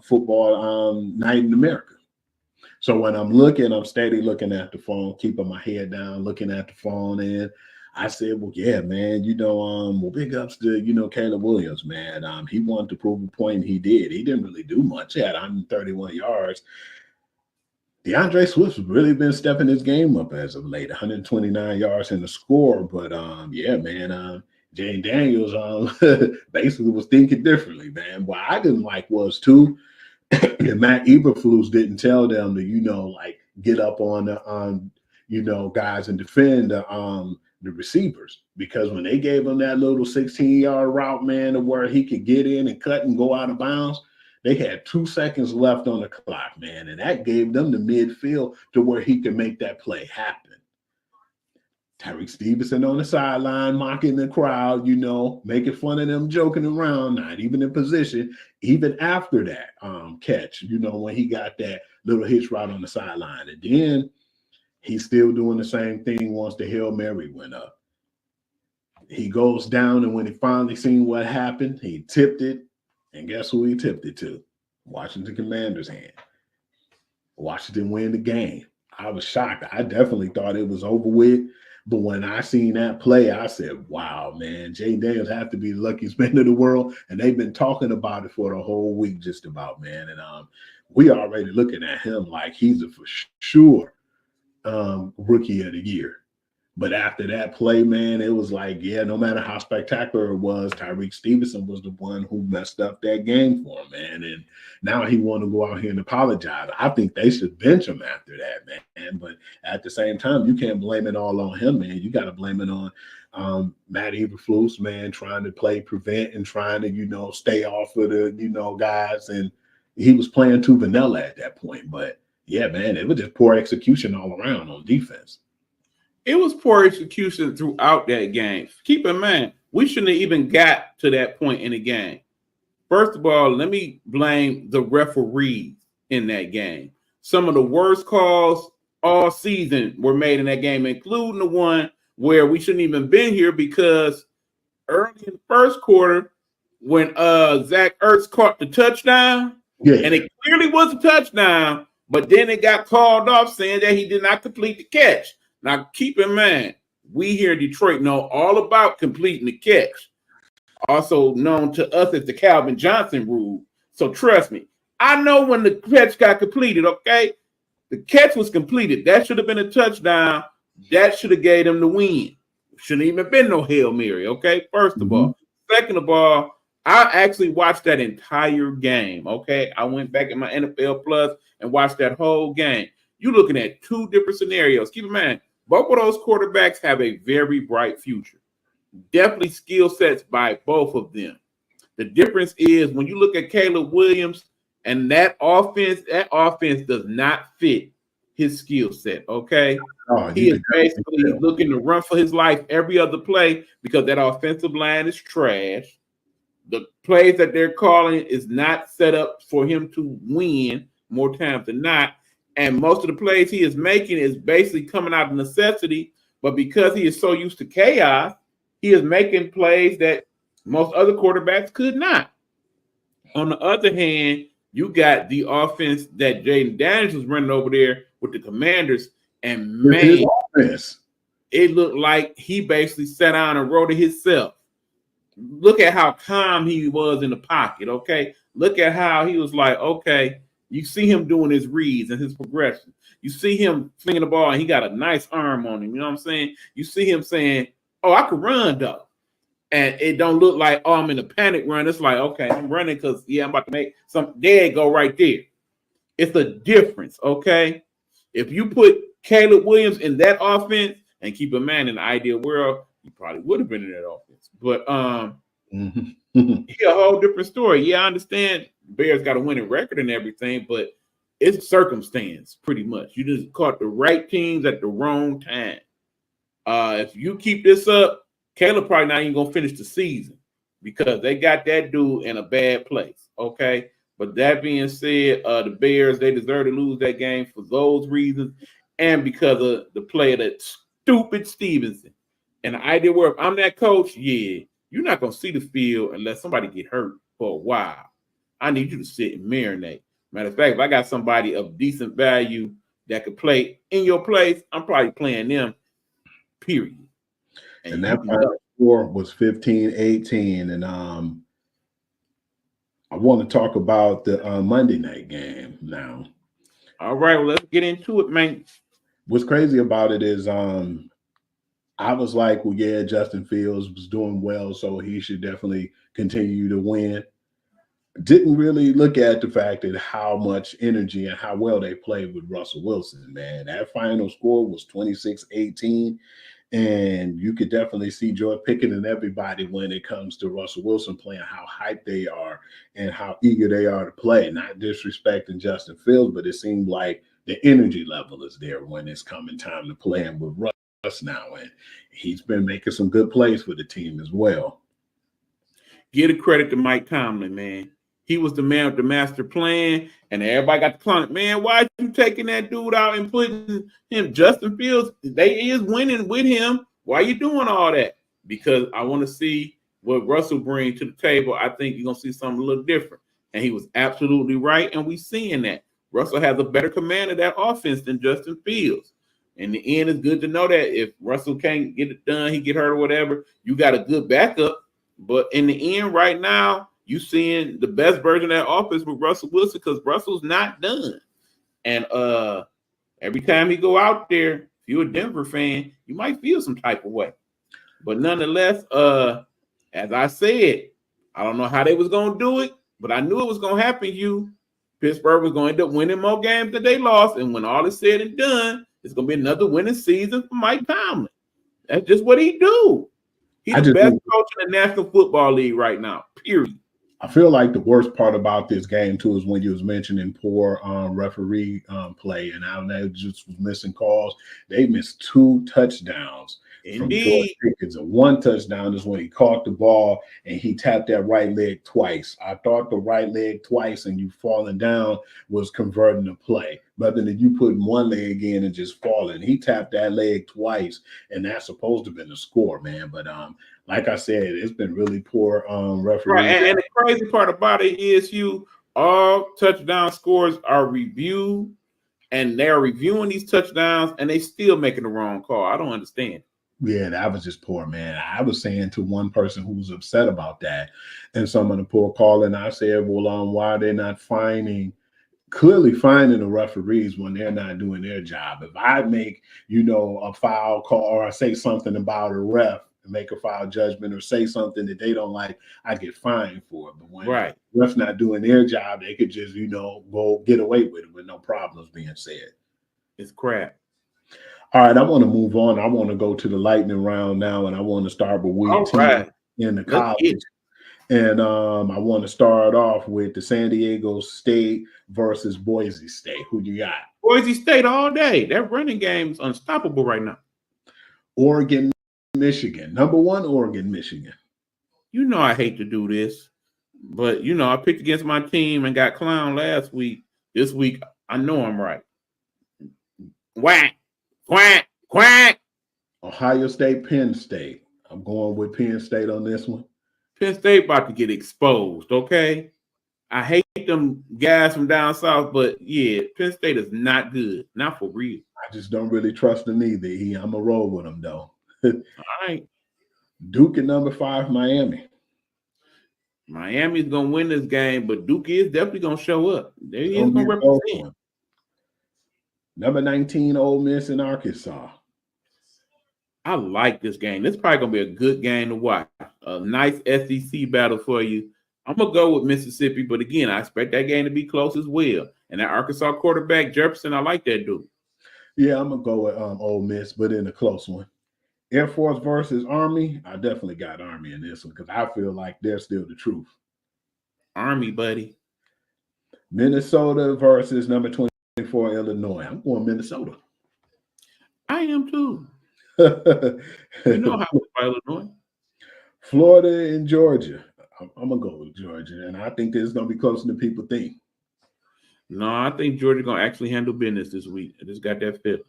football Night in America. So when I'm looking, I'm steady looking at the phone, keeping my head down, looking at the phone. And I said, well, yeah, man, well, big ups to, Caleb Williams, man. He wanted to prove a point. He did. He didn't really do much. He had 131 yards. DeAndre Swift's really been stepping his game up as of late, 129 yards in the score. But, yeah, man, Jane Daniels basically was thinking differently, man. What I didn't like was, too, and Matt Eberflus didn't tell them to, get up on guys and defend the receivers. Because when they gave him that little 16-yard route, man, to where he could get in and cut and go out of bounds, they had 2 seconds left on the clock, man, and that gave them the midfield to where he could make that play happen. Tyreek Stevenson on the sideline, mocking the crowd, making fun of them, joking around, not even in position, even after that catch, when he got that little hitch route on the sideline. And then he's still doing the same thing once the Hail Mary went up. He goes down, and when he finally seen what happened, he tipped it. And guess who he tipped it to? Washington Commanders' hand. Washington win the game. I was shocked. I definitely thought it was over with. But when I seen that play, I said, wow, man, Jay Daniels have to be the luckiest man in the world. And they've been talking about it for the whole week just about, man. And we already looking at him like he's a for sure rookie of the year. But after that play, man, it was like, yeah, no matter how spectacular it was, Tyreek Stevenson was the one who messed up that game for him, man. And now he want to go out here and apologize. I think they should bench him after that, man. But at the same time, you can't blame it all on him, man. You got to blame it on Matt Eberflus, man, trying to play prevent and trying to, stay off of the, guys. And he was playing too vanilla at that point. But, yeah, man, it was just poor execution all around on defense. It was poor execution throughout that game. Keep in mind, we shouldn't have even got to that point in the game. First of all, let me blame the referees in that game. Some of the worst calls all season were made in that game, including the one where we shouldn't even been here because early in the first quarter, when Zach Ertz caught the touchdown, and it clearly was a touchdown, but then it got called off saying that he did not complete the catch. Now, keep in mind, we here in Detroit know all about completing the catch. also known to us as the Calvin Johnson rule. So trust me, I know when the catch got completed, okay? The catch was completed. That should have been a touchdown. That should have gave them the win. Shouldn't even been no Hail Mary, okay? First of all. Second of all, I actually watched that entire game, okay? I went back in my NFL Plus and watched that whole game. You're looking at two different scenarios. Keep in mind, both of those quarterbacks have a very bright future. Definitely skill sets by both of them. The difference is when you look at Caleb Williams and that offense does not fit his skill set, okay? He is basically looking to run for his life every other play because that offensive line is trash. The plays that they're calling is not set up for him to win more times than not. And most of the plays he is making is basically coming out of necessity. But because he is so used to chaos, he is making plays that most other quarterbacks could not. On the other hand, you got the offense that Jaden Daniels was running over there with the Commanders. And man, it looked like he basically sat down and wrote it himself. Look at how calm he was in the pocket, okay? Look at how he was like, okay, you see him doing his reads and his progression. You see him flinging the ball, and he got a nice arm on him, you know what I'm saying? You see him saying, oh, I could run, though. And it don't look like, oh, I'm in a panic run. It's like, okay, I'm running because, yeah, I'm about to make some. There you go right there. It's a difference, okay? If you put Caleb Williams in that offense, and keep in mind, in the ideal world, he probably would have been in that offense. But he a whole different story. Yeah, I understand Bears got a winning record and everything, but it's circumstance pretty much. You just caught the right teams at the wrong time. If you keep this up, Caleb probably not even gonna finish the season because they got that dude in a bad place. Okay. But that being said, the Bears, they deserve to lose that game for those reasons and because of the play of that stupid Stevenson. And the idea where if I'm that coach, yeah, you're not going to see the field unless somebody get hurt for a while. I need you to sit and marinate. Matter of fact, if I got somebody of decent value that could play in your place, I'm probably playing them, period. And that final score was 15-18. And I want to talk about the Monday night game now. All right, well, let's get into it, man. What's crazy about it is I was like, well, yeah, Justin Fields was doing well, so he should definitely continue to win. Didn't really look at the fact that how much energy and how well they played with Russell Wilson, man. That final score was 26-18. And you could definitely see George Pickett and everybody when it comes to Russell Wilson playing, how hyped they are and how eager they are to play. Not disrespecting Justin Fields, but it seemed like the energy level is there when it's coming time to play him with Russ now. And he's been making some good plays for the team as well. Give the credit to Mike Tomlin, man. He was the man with the master plan, and everybody got the clown. Man, why are you taking that dude out and putting him, Justin Fields? They is winning with him. Why are you doing all that? Because I want to see what Russell brings to the table. I think you're going to see something a little different. And he was absolutely right, and we're seeing that. Russell has a better command of that offense than Justin Fields. In the end, it's good to know that if Russell can't get it done, he get hurt or whatever, you got a good backup. But in the end, right now, you seeing the best version of that offense with Russell Wilson because Russell's not done. And every time he go out there, if you're a Denver fan, you might feel some type of way. But nonetheless, as I said, I don't know how they was going to do it, but I knew it was going to happen. Pittsburgh was going to end up winning more games than they lost. And when all is said and done, it's going to be another winning season for Mike Tomlin. That's just what he do. He's the best coach in the National Football League right now, period. I feel like the worst part about this game, too, is when you was mentioning poor referee play, and how they just was missing calls. They missed 2 touchdowns from George Pickens. And 1 touchdown is when he caught the ball and he tapped that right leg twice. I thought the right leg twice and you falling down was converting the play, rather than you putting 1 leg in and just falling. He tapped that leg twice, and that's supposed to have been the score, man. But like I said, it's been really poor refereeing. Right, and the crazy part about it is all touchdown scores are reviewed, and they're reviewing these touchdowns, and they still making the wrong call. I don't understand. Yeah, that was just poor, man. I was saying to one person who was upset about that, and someone to poor call, and I said, well, why are they not clearly finding the referees when they're not doing their job? If I make, a foul call, or I say something about a ref and make a foul judgment, or say something that they don't like, I get fined for it. But when Right. the ref's not doing their job, they could just, go get away with it with no problems being said. It's crap. All right, I want to move on. I want to go to the lightning round now, and I want to start with week All 10 right. in the Let's college. get it. And I want to start off with the San Diego State versus Boise State. Who you got? Boise State all day. That running game is unstoppable right now. Oregon, Michigan. Number one, Oregon, Michigan. You know I hate to do this, but I picked against my team and got clowned last week. This week, I know I'm right. Whack, quack, quack. Ohio State, Penn State. I'm going with Penn State on this one. Penn State about to get exposed, okay? I hate them guys from down south, but yeah, Penn State is not good. Not for real. I just don't really trust them either. I'm a roll with them, though. All right. Duke at number 5, Miami. Miami's going to win this game, but Duke is definitely going to show up. They is Gonna going be to a close represent. one. Number 19, Ole Miss in Arkansas. I like this game. This is probably going to be a good game to watch. A nice SEC battle for you. I'm going to go with Mississippi, but again, I expect that game to be close as well. And that Arkansas quarterback, Jefferson, I like that dude. Yeah, I'm going to go with Ole Miss, but in a close one. Air Force versus Army. I definitely got Army in this one because I feel like they're still the truth. Army, buddy. Minnesota versus number 24, Illinois. I'm going Minnesota. I am too. You know how I feel about Illinois. Florida and Georgia. I'm going to go with Georgia, and I think this is going to be closer than people think. No, I think Georgia's going to actually handle business this week. I just got that fit.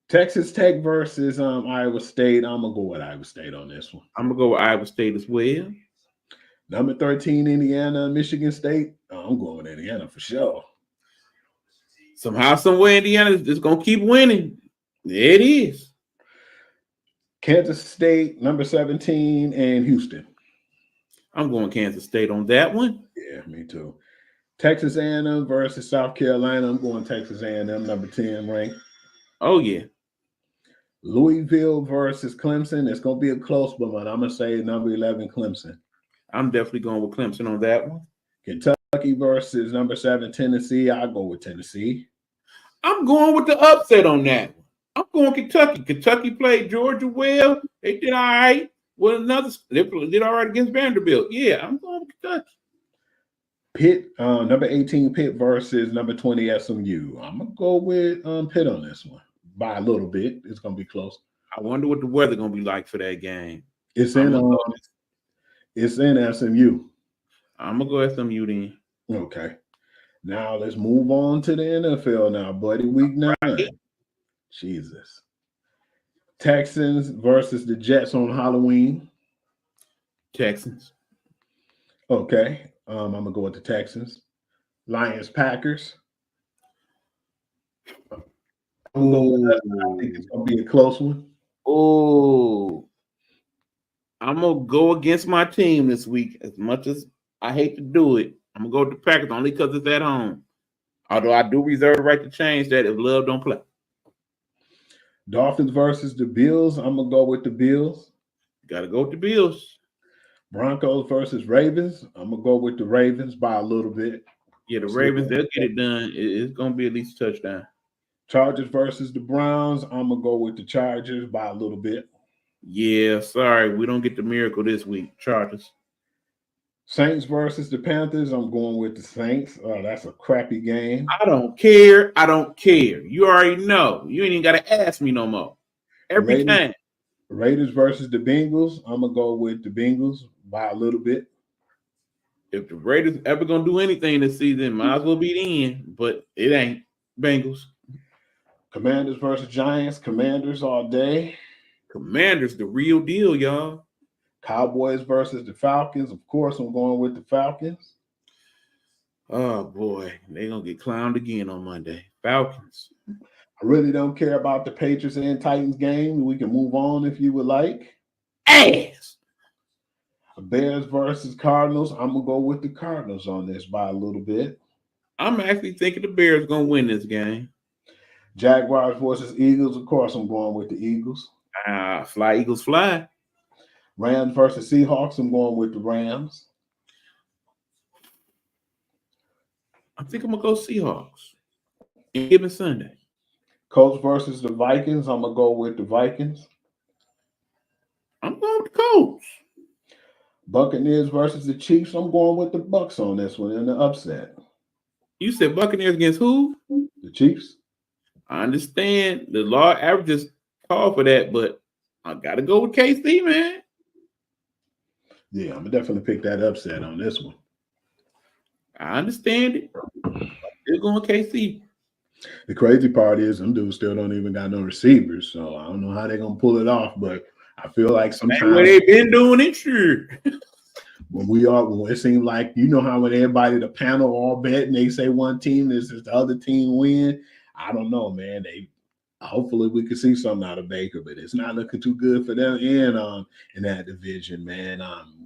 Texas Tech versus Iowa State. I'm going to go with Iowa State on this one. I'm going to go with Iowa State as well. Number 13, Indiana, Michigan State. I'm going with Indiana for sure. Somehow, somewhere, Indiana is just going to keep winning. There it is. Kansas State, number 17, and Houston. I'm going Kansas State on that one. Yeah, me too. Texas A&M versus South Carolina. I'm going Texas A&M, number 10 ranked. Oh, yeah. Louisville versus Clemson. It's going to be a close one. I'm going to say number 11, Clemson. I'm definitely going with Clemson on that one. Kentucky versus number 7, Tennessee. I'll go with Tennessee. I'm going with the upset on that one. I'm going Kentucky. Kentucky played Georgia well. They did all right. They did all right against Vanderbilt. Yeah, I'm going with Kentucky. Pitt, number 18, Pitt versus number 20, SMU. I'm going to go with Pitt on this one by a little bit. It's going to be close. I wonder what the weather going to be like for that game. It's in SMU. I'm going to go SMU then. Okay. Now let's move on to the NFL now, buddy. Week 9. Right. Jesus. Texans versus the Jets on Halloween. Texans. Okay. I'm going to go with the Texans. Lions, Packers. I think it's going to be a close one. Oh. I'm going to go against my team this week. As much as I hate to do it, I'm going to go with the Packers only because it's at home. Although I do reserve the right to change that if Love don't play. Dolphins versus the Bills. I'm going to go with the Bills. Got to go with the Bills. Broncos versus Ravens. I'm going to go with the Ravens by a little bit. Yeah, the Ravens, they'll get it done. It's going to be at least a touchdown. Chargers versus the Browns. I'm going to go with the Chargers by a little bit. Yeah, sorry. We don't get the miracle this week. Chargers. Saints versus the Panthers. I'm going with the Saints. That's a crappy game. I don't care. You already know. You ain't even got to ask me no more. Every time. Raiders versus the Bengals. I'm going to go with the Bengals by a little bit. If the Raiders ever going to do anything this season, might as well be the end, but it ain't. Bengals. Commanders versus Giants. Commanders all day. Commanders, the real deal, y'all. Cowboys versus the Falcons. Of course, I'm going with the Falcons. Oh, boy. They're going to get clowned again on Monday. Falcons. I really don't care about the Patriots and Titans game. We can move on if you would like. Ass. Bears versus Cardinals. I'm gonna go with the Cardinals on this by a little bit. I'm actually thinking the Bears gonna win this game. Jaguars versus Eagles. Of course, I'm going with the Eagles. Fly Eagles fly. Rams versus Seahawks. I'm going with the Rams. I think I'm gonna go Seahawks. Any given Sunday. Colts versus the Vikings. I'm gonna go with the Vikings. I'm going with the Colts. Buccaneers versus the Chiefs. I'm going with the Bucks on this one in the upset. You said Buccaneers against who? The Chiefs. I understand the law averages call for that, but I gotta go with KC, man. Yeah, I'm gonna definitely pick that upset on this one. I understand it. They're going KC. The crazy part is them dudes still don't even got no receivers, so I don't know how they're gonna pull it off. But I feel like sometimes That's what they've been doing it, sure. when it seems like, you know how when everybody, the panel all bet and they say one team is the other team win. I don't know, man. Hopefully we can see something out of Baker, but it's not looking too good for them in that division, man.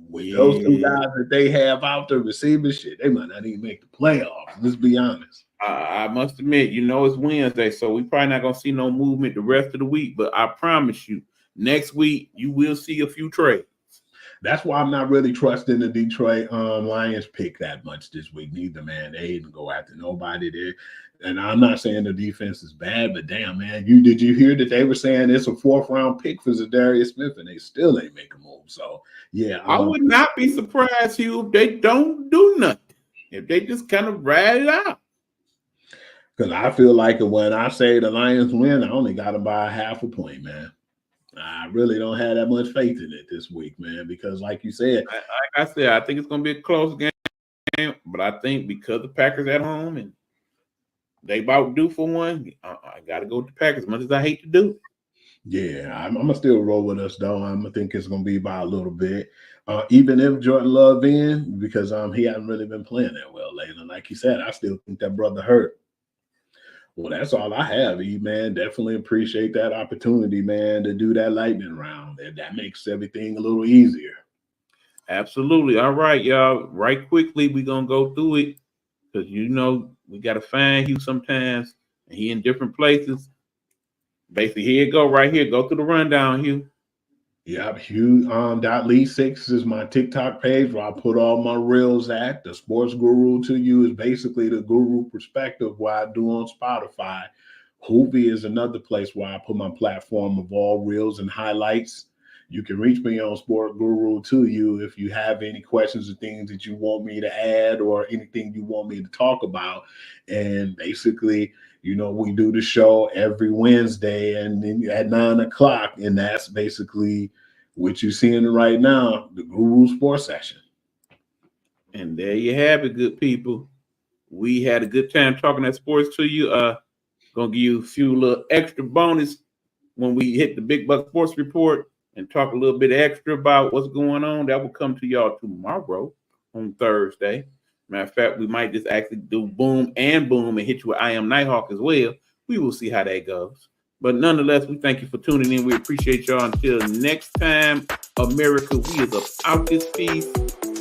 With those two guys that they have out there receiving shit, they might not even make the playoffs. Let's be honest. I must admit, it's Wednesday, so we probably not gonna see no movement the rest of the week. But I promise you, next week you will see a few trades. That's why I'm not really trusting the Detroit Lions pick that much this week neither, man. They didn't go after nobody there. And I'm not saying the defense is bad, but damn, man, did you hear that they were saying it's a 4th-round pick for Zadarius Smith, and they still ain't make a move. So, yeah. I would not be surprised, Hugh, if they don't do nothing. If they just kind of ride it out. Because I feel like when I say the Lions win, I only got them by 0.5 point, man. I really don't have that much faith in it this week, man, because like you said. Like I said, I think it's going to be a close game, but I think because the Packers at home and they about due for one, I got to go with the Packers as much as I hate to do. Yeah, I'm going to still roll with us, though. I'm going to think it's going to be by a little bit. Even if Jordan Love in, because he hasn't really been playing that well lately. Like you said, I still think that brother hurt. Well, that's all I have, man. Definitely appreciate that opportunity, man, to do that lightning round. That makes everything a little easier. Absolutely. All right, y'all. Right quickly, we're going to go through it because, we got to find Hugh sometimes, and he in different places. Basically, here you go, right here. Go through the rundown, Hugh. Yep, Hugh.Lee6 is my TikTok page where I put all my reels at. The Sports Guru to you is basically the guru perspective what I do on Spotify. Hoovy is another place where I put my platform of all reels and highlights. You can reach me on Sport Guru to you if you have any questions or things that you want me to add or anything you want me to talk about. And basically, we do the show every Wednesday and then at 9:00, and that's basically what you're seeing right now, the Guru Sports Session. And there you have it, good people. We had a good time talking that sports to you. Gonna give you a few little extra bonus when we hit the Big Buck Sports Report and talk a little bit extra about what's going on. That will come to y'all tomorrow on Thursday. Matter of fact, we might just actually do boom and hit you with I Am Nighthawk as well. We will see how that goes. But nonetheless, we thank you for tuning in. We appreciate y'all. Until next time, America, we is up out this piece.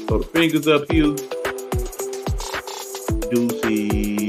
So the fingers up, Hugh. Deuces.